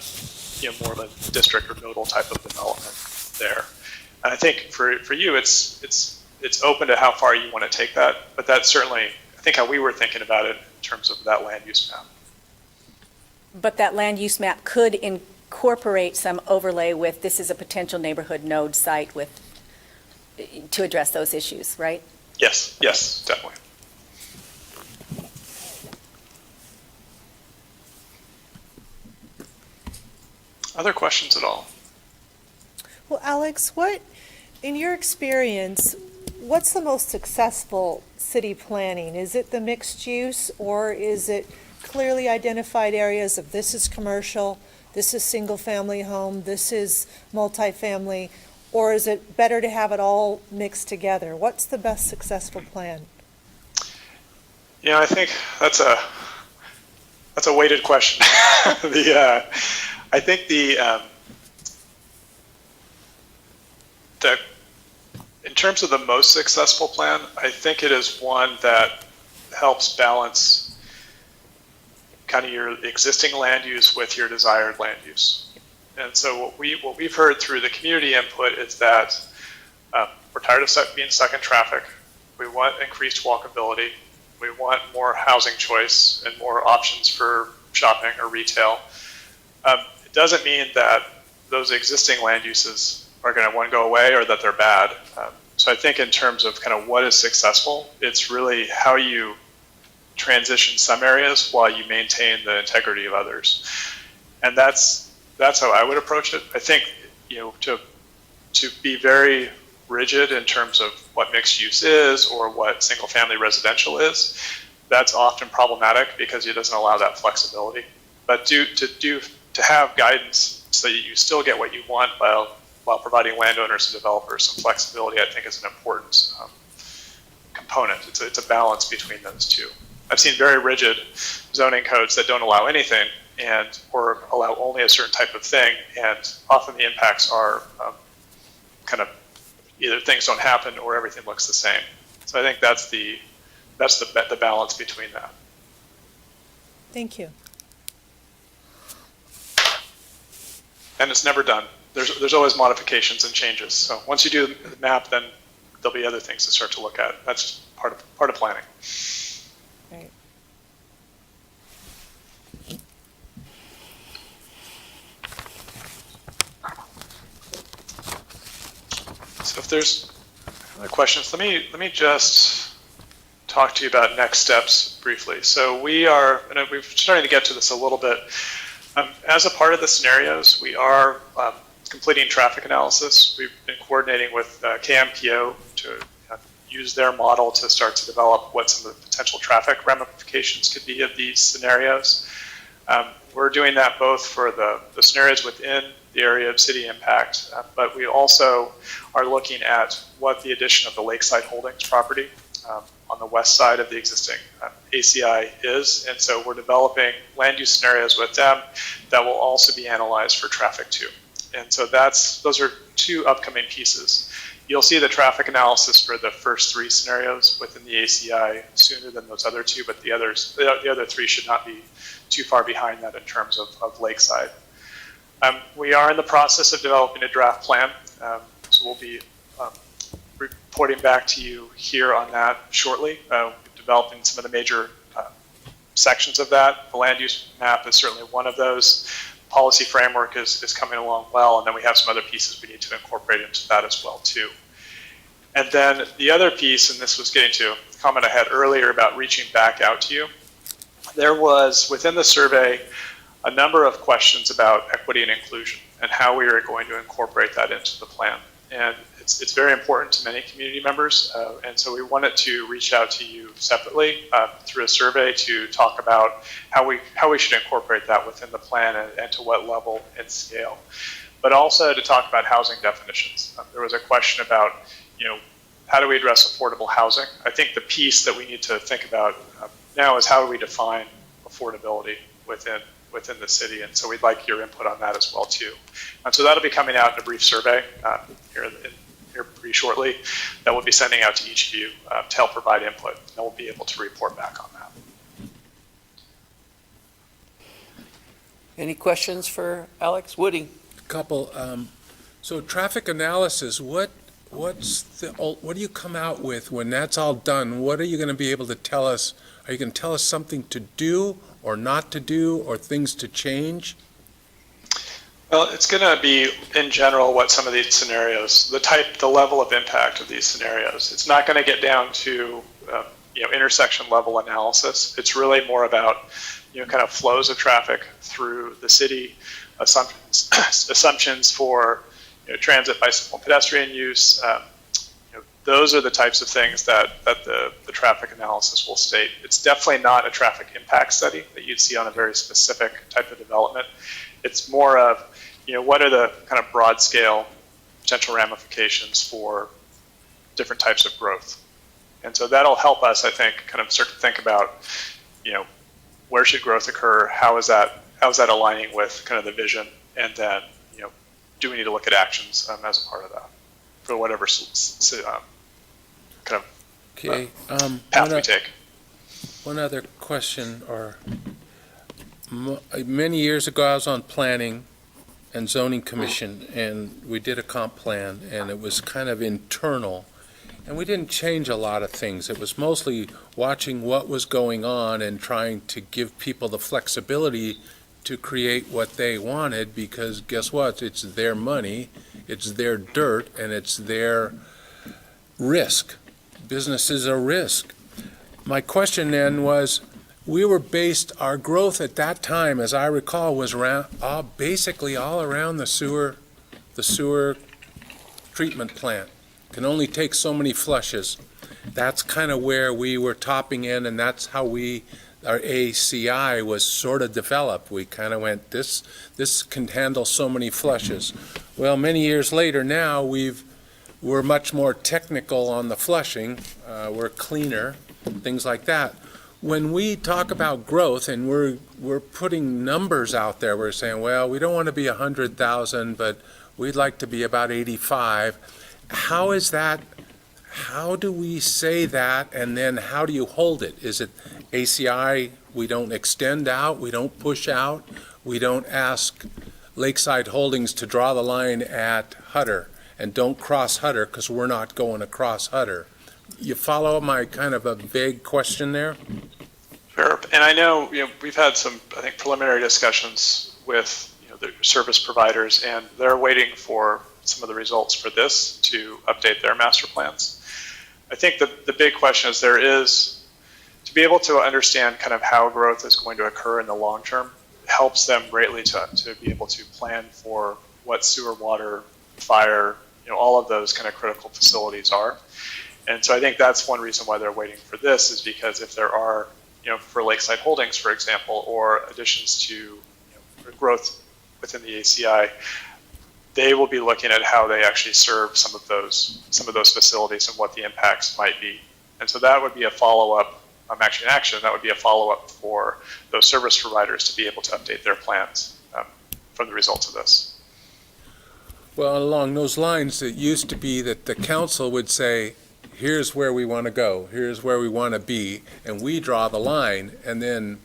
more of a district or nodal type of development there. And I think for you it's open to how far you want to take that, but that's certainly I think how we were thinking about it in terms of that land use map. But that land use map could incorporate some overlay with this is a potential neighborhood node site to address those issues, right? Yes, definitely. Other questions at all? Well, Alex, in your experience, what's the most successful city planning? Is it the mixed use, or is it clearly identified areas of this is commercial, this is single family home, this is multifamily, or is it better to have it all mixed together? What's the best successful plan? I think that's a weighted question. I think in terms of the most successful plan, I think it is one that helps balance kind of your existing land use with your desired land use. And so what we've heard through the community input is that we're tired of being stuck in traffic. We want increased walkability. We want more housing choice and more options for shopping or retail. It doesn't mean that those existing land uses are going to go away or that they're bad. So I think in terms of kind of what is successful, it's really how you transition some areas while you maintain the integrity of others. And that's how I would approach it. I think, to be very rigid in terms of what mixed use is or what single family residential is, that's often problematic because it doesn't allow that flexibility. But to have guidance so that you still get what you want while providing landowners and developers some flexibility, I think is an important component. It's a balance between those two. I've seen very rigid zoning codes that don't allow anything or allow only a certain type of thing, and often the impacts are kind of either things don't happen or everything looks the same. So I think that's the balance between that. Thank you. And it's never done. There's always modifications and changes. So once you do the map, then there'll be other things to start to look at. That's just part of planning. Right. So if there's other questions, let me just talk to you about next steps briefly. So we're starting to get to this a little bit. As a part of the scenarios, we are completing traffic analysis. We've been coordinating with KMPO to use their model to start to develop what some of the potential traffic ramifications could be of these scenarios. We're doing that both for the scenarios within the area of city impact, but we also are looking at what the addition of the Lakeside Holdings property on the west side of the existing ACI is. And so we're developing land use scenarios with them that will also be analyzed for traffic too. And so those are two upcoming pieces. You'll see the traffic analysis for the first three scenarios within the ACI sooner than those other two, but the other three should not be too far behind that in terms of Lakeside. We are in the process of developing a draft plan, so we'll be reporting back to you here on that shortly. Developing some of the major sections of that. The land use map is certainly one of those. Policy framework is coming along well, and then we have some other pieces we need to incorporate into that as well too. And then the other piece, and this was getting to a comment I had earlier about reaching back out to you, there was within the survey a number of questions about equity and inclusion and how we are going to incorporate that into the plan. And it's very important to many community members, and so we wanted to reach out to you separately through a survey to talk about how we should incorporate that within the plan and to what level and scale. But also to talk about housing definitions. There was a question about, how do we address affordable housing? I think the piece that we need to think about now is how do we define affordability within the city, and so we'd like your input on that as well too. And so that'll be coming out in a brief survey here pretty shortly that we'll be sending out to each of you to help provide input, and we'll be able to report back on that. Any questions for Alex? Woody? Couple. So traffic analysis, what do you come out with when that's all done? What are you going to be able to tell us? Are you going to tell us something to do or not to do or things to change? Well, it's going to be, in general, what some of these scenarios, the level of impact of these scenarios. It's not going to get down to, intersection level analysis. It's really more about, kind of flows of traffic through the city, assumptions for, transit, bicycle, and pedestrian use. Those are the types of things that the traffic analysis will state. It's definitely not a traffic impact study that you'd see on a very specific type of development. It's more of, what are the kind of broad scale potential ramifications for different types of growth. And so that'll help us, I think, kind of start to think about, where should growth occur? How is that aligning with kind of the vision? And then, do we need to look at actions as a part of that for whatever kind of path we take? One other question, many years ago I was on planning and zoning commission, and we did a comp plan, and it was kind of internal, and we didn't change a lot of things. It was mostly watching what was going on and trying to give people the flexibility to create what they wanted, because guess what? It's their money, it's their dirt, and it's their risk. Business is a risk. My question then was, our growth at that time, as I recall, was basically all around the sewer treatment plant. Can only take so many flushes. That's kind of where we were topping in, and that's how our ACI was sort of developed. We kind of went, this can handle so many flushes. Well, many years later now, we're much more technical on the flushing. We're cleaner, things like that. When we talk about growth and we're putting numbers out there, we're saying, well, we don't want to be 100,000, but we'd like to be about 85. How is that? How do we say that, and then how do you hold it? Is it ACI, we don't extend out, we don't push out, we don't ask Lakeside Holdings to draw the line at Hutter, and don't cross Hutter because we're not going across Hutter. You follow my kind of a vague question there? Sure. And I know, we've had some, I think, preliminary discussions with, the service providers, and they're waiting for some of the results for this to update their master plans. I think the big question is to be able to understand kind of how growth is going to occur in the long term helps them greatly to be able to plan for what sewer, water, fire, all of those kind of critical facilities are. And so I think that's one reason why they're waiting for this, is because if there are, for Lakeside Holdings, for example, or additions to growth within the ACI, they will be looking at how they actually serve some of those facilities and what the impacts might be. And so that would be a follow-up, actually an action, that would be a follow-up for those service providers to be able to update their plans from the results of this. Well, along those lines, it used to be that the council would say, here's where we want to go, here's where we want to be, and we draw the line, and then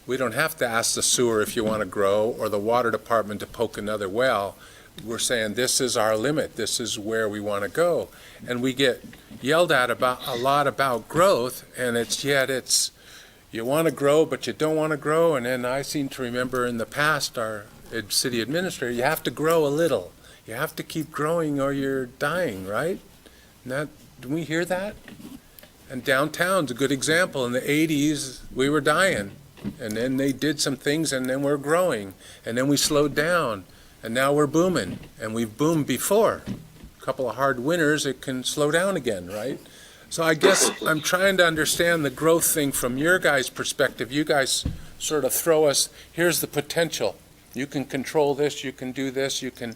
we don't have to ask the sewer if you want to grow, or the water department to poke another well. We're saying, this is our limit, this is where we want to go. And we get yelled at a lot about growth, and it's you want to grow, but you don't want to grow. And then I seem to remember in the past, our city administrator, you have to grow a little. You have to keep growing or you're dying, right? Do we hear that? And downtown's a good example. In the 80s, we were dying. And then they did some things, and then we're growing. And then we slowed down, and now we're booming. And we've boomed before. A couple of hard winters, it can slow down again, right? So I guess I'm trying to understand the growth thing from your guys' perspective. You guys sort of throw us, here's the potential. You can control this, you can do this, you can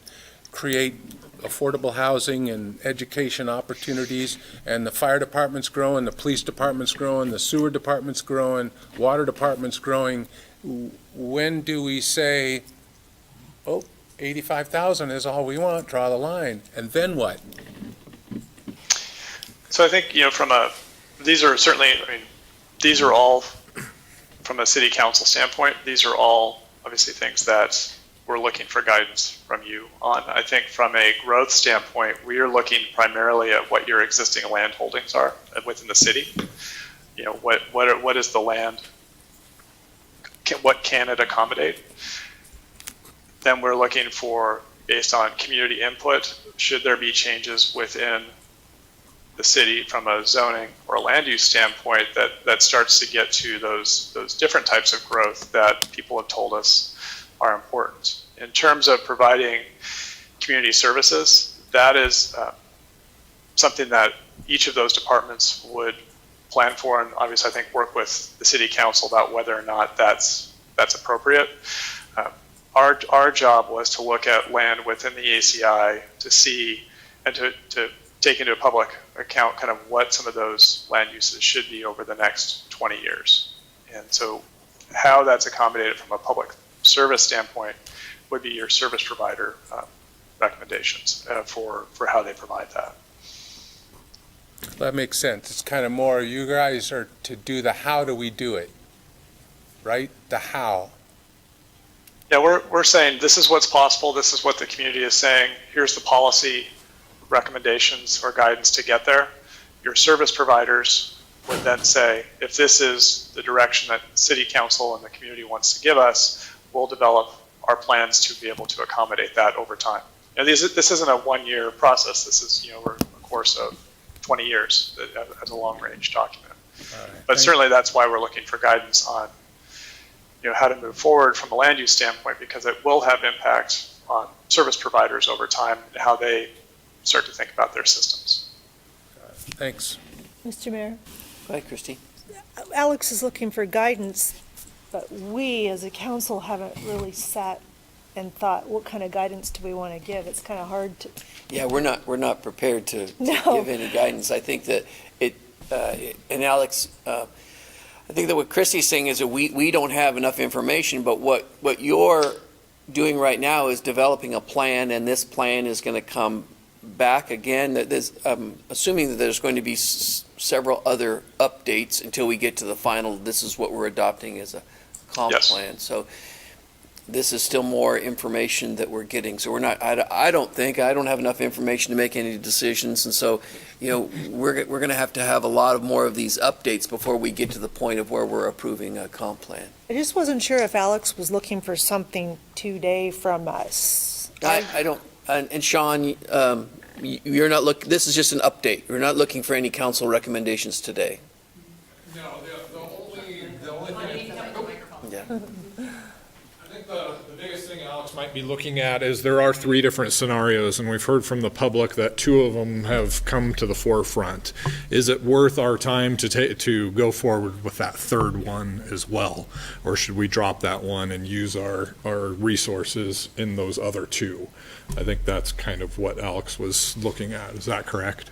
create affordable housing and education opportunities, and the fire department's growing, the police department's growing, the sewer department's growing, water department's growing. When do we say, 85,000 is all we want, draw the line, and then what? So I think, these are all, from a city council standpoint, these are all obviously things that we're looking for guidance from you on. I think from a growth standpoint, we are looking primarily at what your existing land holdings are within the city. What is the land? What can it accommodate? Then we're looking for, based on community input, should there be changes within the city from a zoning or a land use standpoint that starts to get to those different types of growth that people have told us are important. In terms of providing community services, that is something that each of those departments would plan for, and obviously I think work with the city council about whether or not that's appropriate. Our job was to look at land within the ACI to see and to take into a public account kind of what some of those land uses should be over the next 20 years. And so how that's accommodated from a public service standpoint would be your service provider recommendations for how they provide that. That makes sense. It's kind of more, you guys are to do the how do we do it, right? The how. Yeah, we're saying this is what's possible, this is what the community is saying, here's the policy recommendations or guidance to get there. Your service providers would then say, if this is the direction that city council and the community wants to give us, we'll develop our plans to be able to accommodate that over time. Now, this isn't a one-year process. This is, over a course of 20 years as a long-range document. Right. But certainly that's why we're looking for guidance on, how to move forward from a land use standpoint, because it will have impact on service providers over time and how they start to think about their systems. Thanks. Mr. Mayor, Go ahead, Christie. Alex is looking for guidance, but we as a council haven't really sat and thought, what kind of guidance do we want to give? It's kind of hard to. Yeah, we're not prepared to No. give any guidance. I think that and Alex, I think that what Christie's saying is that we don't have enough information, but what you're doing right now is developing a plan, and this plan is going to come back again. Assuming that there's going to be several other updates until we get to the final, this is what we're adopting as a comp Yes. plan. So this is still more information that we're getting. So we're not, I don't have enough information to make any decisions. And so, we're going to have a lot more of these updates before we get to the point of where we're approving a comp plan. I just wasn't sure if Alex was looking for something today from us. I don't, and Sean, you're not this is just an update. We're not looking for any council recommendations today. No, the only thing. Yeah. I think the biggest thing Alex might be looking at is there are 3 different scenarios, and we've heard from the public that 2 of them have come to the forefront. Is it worth our time to go forward with that 3rd one as well? Or should we drop that one and use our resources in those other 2? I think that's kind of what Alex was looking at. Is that correct?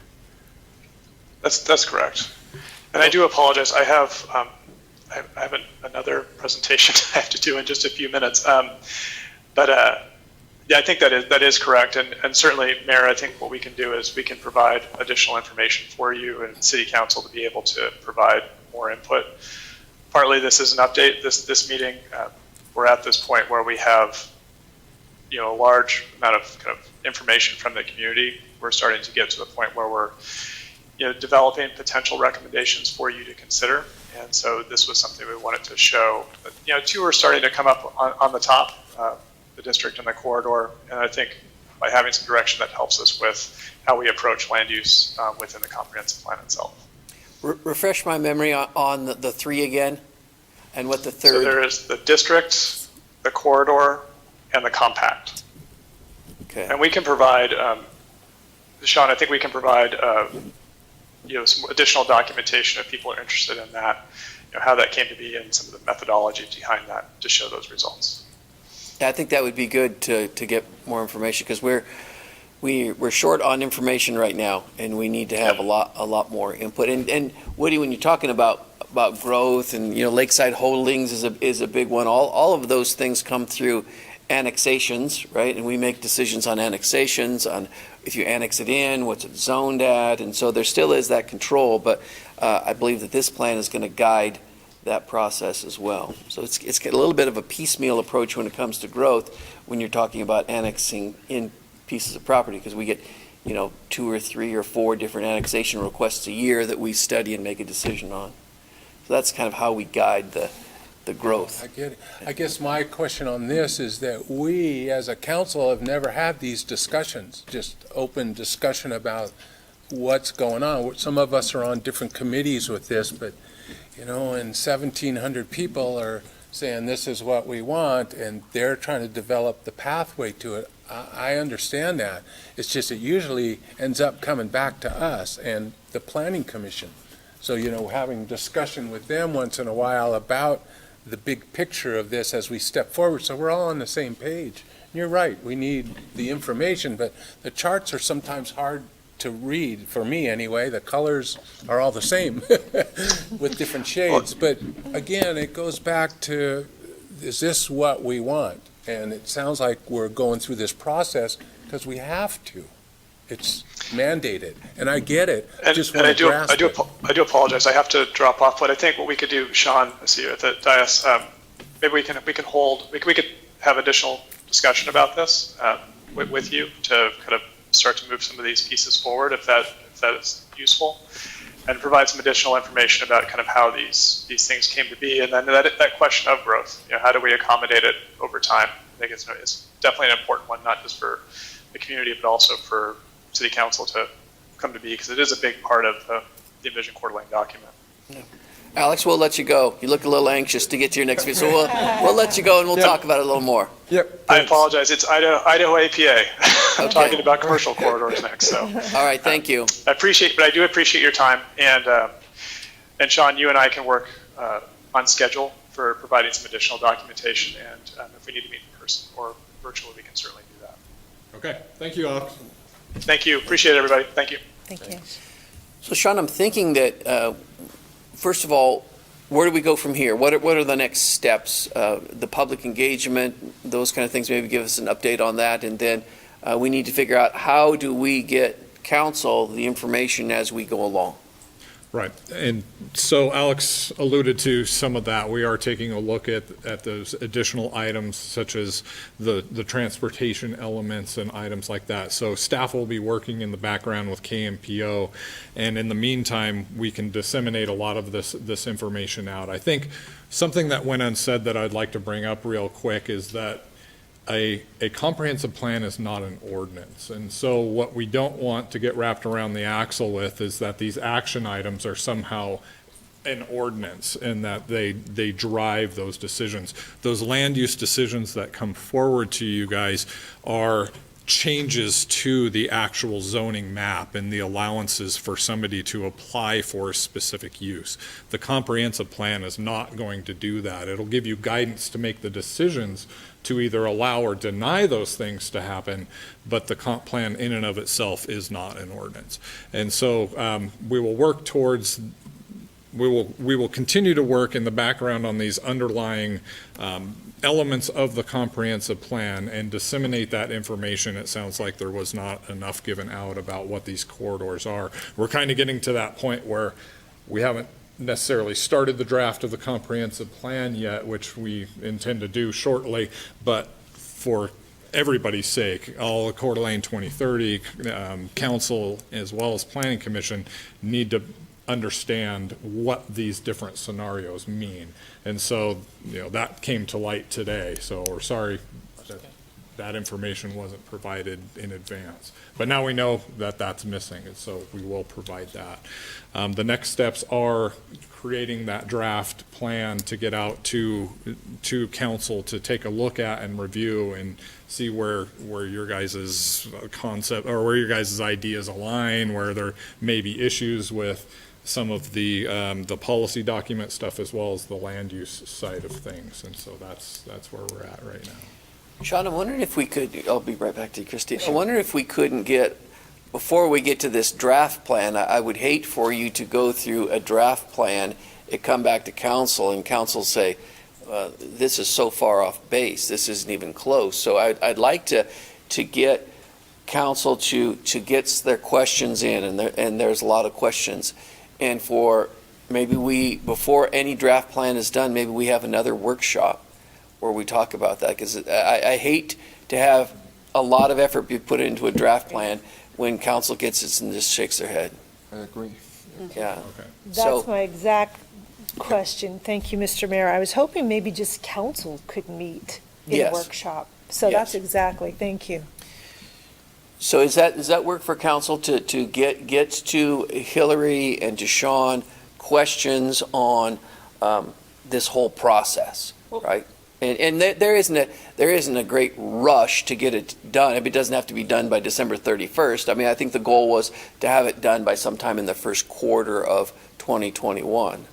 That's correct. And I do apologize. I have another presentation I have to do in just a few minutes. Yeah, I think that is correct. And certainly, Mayor, I think what we can do is we can provide additional information for you and City Council to be able to provide more input. Partly this is an update. This meeting, we're at this point where we have a large amount of kind of information from the community. We're starting to get to the point where we're developing potential recommendations for you to consider. And so this was something we wanted to show. 2 are starting to come up on the top, the district and the corridor. And I think by having some direction that helps us with how we approach land use within the comprehensive plan itself. Refresh my memory on the 3 again, and what the 3rd. So there is the district, the corridor, and the compact. Okay. And we can provide, Sean, I think we can provide some additional documentation if people are interested in that, how that came to be and some of the methodology behind that to show those results. Yeah, I think that would be good to get more information, because we're short on information right now, and we need to have a lot more input. And Woody, when you're talking about growth and lakeside holdings is a big one. All of those things come through annexations, right? And we make decisions on annexations, on if you annex it in, what's it zoned at, and so there still is that control. But I believe that this plan is going to guide that process as well. So it's a little bit of a piecemeal approach when it comes to growth when you're talking about annexing in pieces of property, because we get 2 or 3 or 4 different annexation requests a year that we study and make a decision on. So that's kind of how we guide the growth. I get it. I guess my question on this is that we, as a council, have never had these discussions, just open discussion about what's going on. Some of us are on different committees with this, but, and 1,700 people are saying this is what we want, and they're trying to develop the pathway to it. I understand that. It's just it usually ends up coming back to us and the Planning Commission. So, having discussion with them once in a while about the big picture of this as we step forward, so we're all on the same page. And you're right, we need the information, but the charts are sometimes hard to read, for me anyway. The colors are all the same with different shades. But again, it goes back to, is this what we want? And it sounds like we're going through this process because we have to. It's mandated, and I get it. And I do apologize. I have to drop off, but I think what we could do, Sean, I see you at the dais. Maybe we could have additional discussion about this with you to kind of start to move some of these pieces forward, if that is useful, and provide some additional information about kind of how these things came to be, and then that question of growth. How do we accommodate it over time? I think it's definitely an important one, not just for the community, but also for City Council to come to be, because it is a big part of the Envision Coeur d'Alene document. Yeah. Alex, we'll let you go. You look a little anxious to get to your next meeting, so we'll let you go and we'll talk about it a little more. Yep. I apologize. It's Idaho APA. I'm talking about commercial corridors next. So. All right. Thank you. I do appreciate your time, and Sean, you and I can work on schedule for providing some additional documentation, and if we need to meet in person or virtually, we can certainly do that. Okay. Thank you, Alex. Thank you. Appreciate it, everybody. Thank you. Thank you. So, Sean, I'm thinking that, first of all, where do we go from here? What are the next steps? The public engagement, those kind of things, maybe give us an update on that. And then we need to figure out, how do we get council the information as we go along? Right, and so Alex alluded to some of that. We are taking a look at those additional items such as the transportation elements and items like that. So staff will be working in the background with KMPO, and in the meantime, we can disseminate a lot of this information out. I think something that went unsaid that I'd like to bring up real quick is that a comprehensive plan is not an ordinance. And so what we don't want to get wrapped around the axle with is that these action items are somehow an ordinance and that they drive those decisions. Those land use decisions that come forward to you guys are changes to the actual zoning map and the allowances for somebody to apply for a specific use. The comprehensive plan is not going to do that. It'll give you guidance to make the decisions to either allow or deny those things to happen, but the comp plan in and of itself is not an ordinance. And so we will work towards, we will continue to work in the background on these underlying elements of the comprehensive plan and disseminate that information. It sounds like there was not enough given out about what these corridors are. We're kind of getting to that point where we haven't necessarily started the draft of the comprehensive plan yet, which we intend to do shortly, but for everybody's sake, all Coeur d'Alene 2030 council as well as planning commission need to understand what these different scenarios mean. And so, that came to light today. So we're sorry that information wasn't provided in advance. But now we know that that's missing, and so we will provide that. The next steps are creating that draft plan to get out to council to take a look at and review and see where your guys' concept or where your guys' ideas align, where there may be issues with some of the policy document stuff as well as the land use side of things. And so that's where we're at right now. Sean, I'm wondering if we could, I'll be right back to you, Christine. I wonder if we couldn't get, before we get to this draft plan, I would hate for you to go through a draft plan, it come back to council, and council say, this is so far off base, this isn't even close. So I'd like to get council to get their questions in, and there's a lot of questions. And for maybe before any draft plan is done, maybe we have another workshop where we talk about that, because I hate to have a lot of effort be put into a draft plan when council gets it and just shakes their head. I agree. Yeah. Okay. That's my exact question. Thank you, Mr. Mayor. I was hoping maybe just council could meet in a Yes. workshop. So Yes. that's exactly, thank you. So does that work for council to get to Hillary and to Sean questions on this whole process, right? And there isn't a great rush to get it done. I mean, it doesn't have to be done by December 31st. I mean, I think the goal was to have it done by sometime in the first quarter of 2021.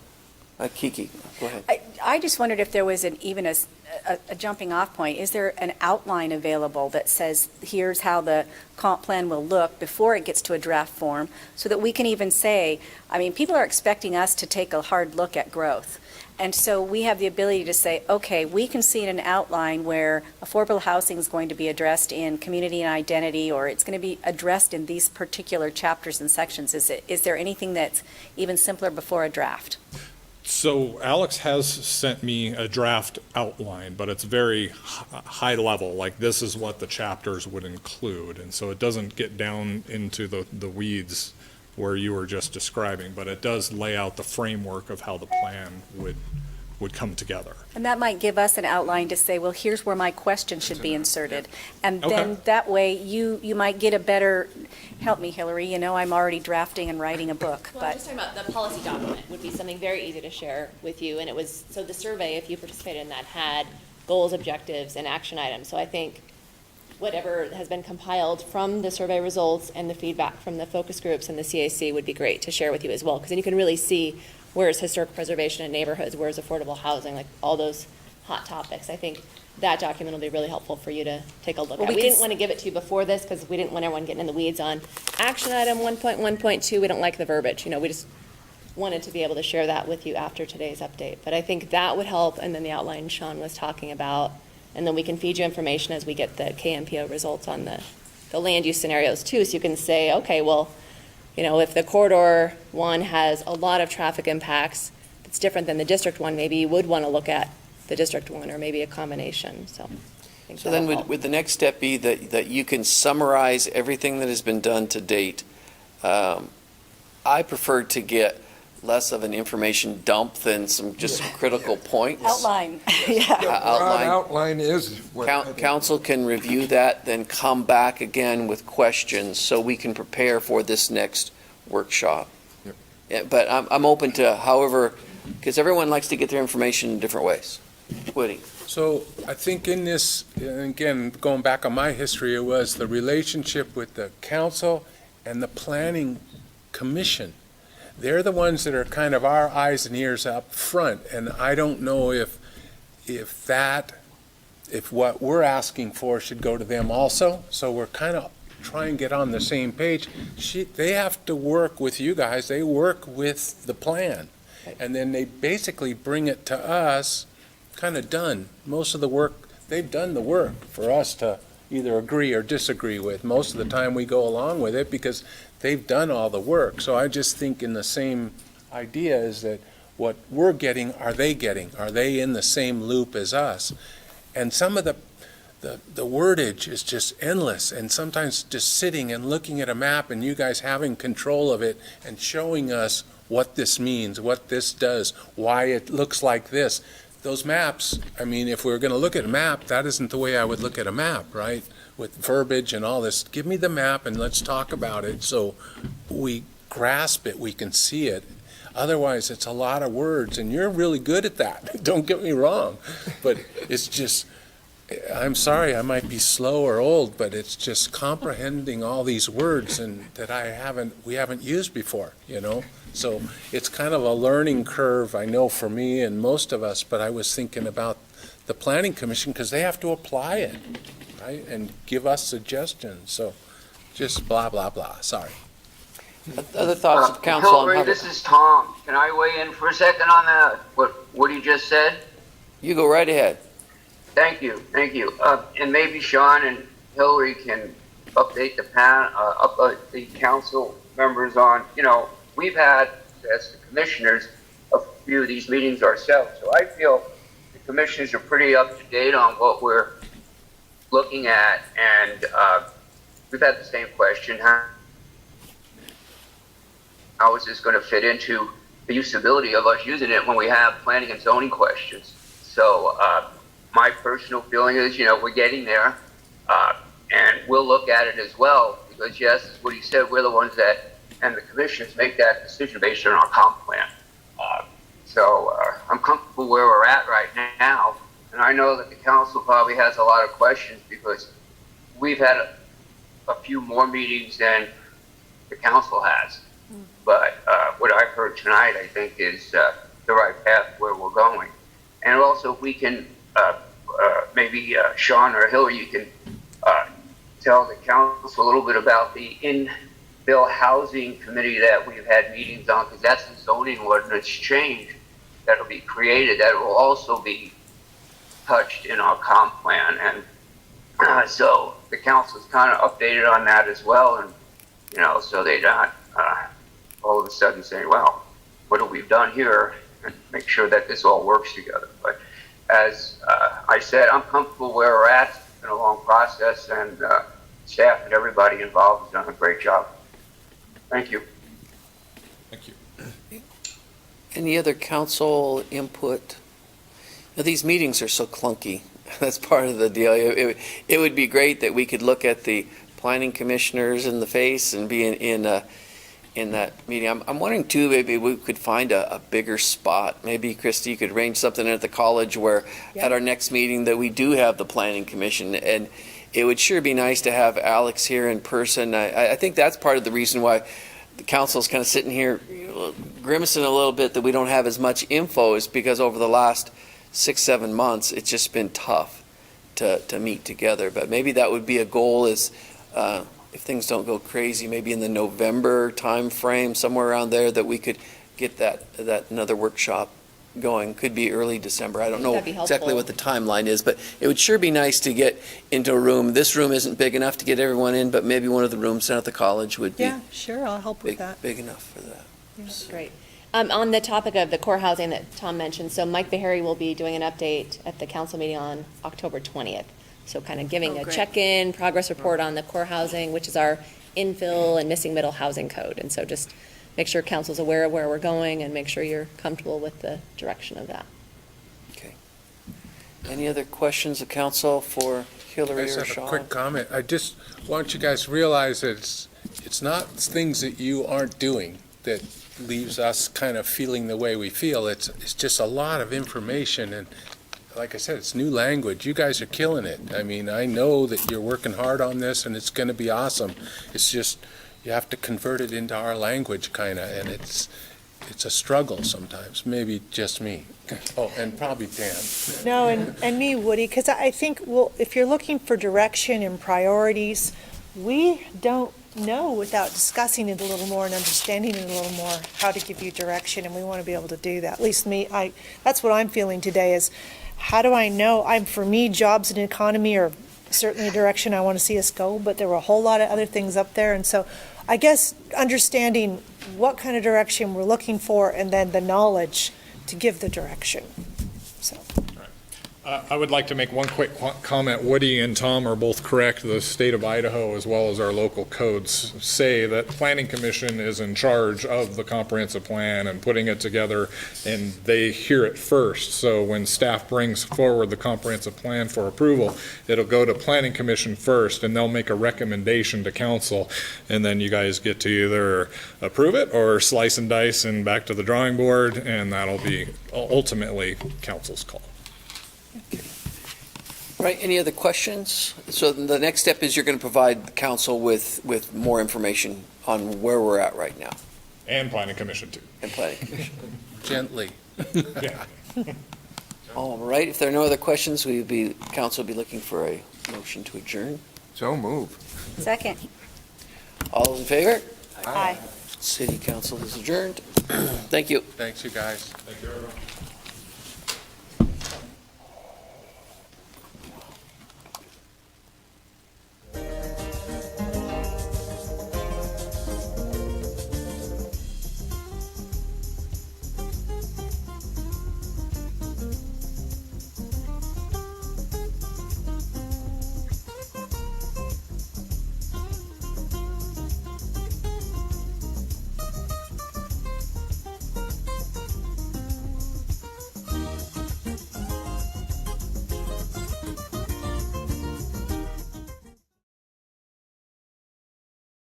Kiki, go ahead. I just wondered if there was even a jumping off point. Is there an outline available that says, here's how the comp plan will look before it gets to a draft form, so that we can even say, I mean, people are expecting us to take a hard look at growth. And so we have the ability to say, okay, we can see in an outline where affordable housing is going to be addressed in community and identity, or it's going to be addressed in these particular chapters and sections. Is there anything that's even simpler before a draft? So Alex has sent me a draft outline, but it's very high level, like this is what the chapters would include. And so it doesn't get down into the weeds where you were just describing, but it does lay out the framework of how the plan would come together. And that might give us an outline to say, well, here's where my question should be inserted. And then Okay. that way you might get a better, help me, Hillary, I'm already drafting and writing a book, Well, I'm but just talking about the policy document would be something very easy to share with you. And it was, so the survey, if you participated in that, had goals, objectives, and action items. So I think whatever has been compiled from the survey results and the feedback from the focus groups and the CAC would be great to share with you as well. Because then you can really see where's historic preservation in neighborhoods, where's affordable housing, like all those hot topics. I think that document will be really helpful for you to take a look at. We didn't want to give it to you before this because we didn't want everyone getting in the weeds on action item 1.1.2. We don't like the verbiage. We just wanted to be able to share that with you after today's update. But I think that would help, and then the outline Sean was talking about, and then we can feed you information as we get the KMPO results on the land use scenarios too, so you can say, okay, well, If the corridor one has a lot of traffic impacts, it's different than the district one, maybe you would want to look at the district one, or maybe a combination, so. I think So then that'll help. would the next step be that you can summarize everything that has been done to date? I prefer to get less of an information dump than some just critical points. Outline, yeah. The broad Outline. outline is what. I think- Council can review that, then come back again with questions so we can prepare for this next workshop. Yep. Yeah, but I'm open to however, because everyone likes to get their information in different ways. Woody? So I think in this, and again, going back on my history, it was the relationship with the council and the planning commission. They're the ones that are kind of our eyes and ears up front, and I don't know if what we're asking for should go to them also. So we're kind of trying to get on the same page. They have to work with you guys. They work with the plan, and then they basically bring it to us, kind of done. Most of the work, they've done the work for us to either agree or disagree with. Most of the time we go along with it because they've done all the work. So I just think in the same idea is that what we're getting, are they getting? Are they in the same loop as us? And some of the wordage is just endless, and sometimes just sitting and looking at a map and you guys having control of it and showing us what this means, what this does, why it looks like this. Those maps, I mean, if we were going to look at a map, that isn't the way I would look at a map, right? With verbiage and all this. Give me the map and let's talk about it so we grasp it, we can see it. Otherwise, it's a lot of words, and you're really good at that. Don't get me wrong. But it's just, I'm sorry, I might be slow or old, but it's just comprehending all these words and that we haven't used before, So it's kind of a learning curve, I know, for me and most of us, but I was thinking about the Planning Commission because they have to apply it, right, and give us suggestions. So just blah, blah, blah. Sorry. Other thoughts of council on Hillary, how this is Tom. Can I weigh in for a second on that? What he just said? You go right ahead. Thank you. And maybe Sean and Hillary can update update the council members on, we've had, as the commissioners, a few of these meetings ourselves. So I feel the commissioners are pretty up to date on what we're looking at. And we've had the same question. How is this going to fit into the usability of us using it when we have planning and zoning questions? So my personal feeling is, we're getting there, and we'll look at it as well, because yes, as what he said, we're the ones that, and the commissions make that decision based on our comp plan. So I'm comfortable where we're at right now, and I know that the council probably has a lot of questions because we've had a few more meetings than the council has. But what I've heard tonight, I think, is the right path where we're going. And also, if we can, maybe Sean or Hillary, you can tell the council a little bit about the in-bill housing committee that we've had meetings on, because that's the zoning ordinance change that'll be created. That will also be touched in our comp plan. And so the council's kind of updated on that as well. And, so they're not all of a sudden saying, well, what have we done here? And make sure that this all works together. But as I said, I'm comfortable where we're at. It's been a long process, and staff and everybody involved has done a great job. Thank you. Thank you. Any other council input? Now, these meetings are so clunky. That's part of the deal. It would be great that we could look at the planning commissioners in the face and be in that meeting. I'm wondering too, maybe we could find a bigger spot. Maybe Christy, you could arrange something at the college where at our next meeting that we do have the planning commission, and it would sure be nice to have Alex here in person. I think that's part of the reason why the council's kind of sitting here grimacing a little bit that we don't have as much info, is because over the last 6-7 months, it's just been tough to meet together. But maybe that would be a goal, is if things don't go crazy, maybe in the November time frame, somewhere around there, that we could get that another workshop going. Could be early December. I don't know That'd be exactly helpful. what the timeline is, but it would sure be nice to get into a room. This room isn't big enough to get everyone in, but maybe one of the rooms down at the college would be Yeah, sure, I'll help with big, that. big enough for that. So- Great. On the topic of the core housing that Tom mentioned, so Mike Beharry will be doing an update at the council meeting on October 20th. So kind of giving a check-in, progress report on the core housing, which is our infill and missing middle housing code. And so just make sure council's aware of where we're going and make sure you're comfortable with the direction of that. Okay. Any other questions of council for I Hillary just or have a Sean? quick comment. I just want you guys to realize that it's not things that you aren't doing that leaves us kind of feeling the way we feel. It's just a lot of information, and like I said, it's new language. You guys are killing it. I mean, I know that you're working hard on this, and it's going to be awesome. It's just, you have to convert it into our language, kind of, and it's a struggle sometimes, maybe just me. Oh, and probably Dan. No, and me, Woody, because I think, well, if you're looking for direction and priorities, we don't know without discussing it a little more and understanding it a little more, how to give you direction, and we want to be able to do that. At least me, that's what I'm feeling today is, how do I know, for me, jobs and economy are certainly a direction I want to see us go, but there were a whole lot of other things up there, and so I guess understanding what kind of direction we're looking for and then the knowledge to give the direction, so. I would like to make one quick comment. Woody and Tom are both correct. The state of Idaho, as well as our local codes, say that Planning Commission is in charge of the comprehensive plan and putting it together, and they hear it first. So when staff brings forward the comprehensive plan for approval, it'll go to Planning Commission first, and they'll make a recommendation to council, and then you guys get to either approve it or slice and dice and back to the drawing board, and that'll be ultimately council's call. Right, any other questions? So the next step is you're going to provide the council with more information on where we're at right now, And Planning Commission too. and planning commission. Gently. Yeah. All right, if there are no other questions, council will be looking for a motion to adjourn. So move. Second. All those in favor? Aye. City council is adjourned. Thank you. Thanks, you guys. Thank you, everyone.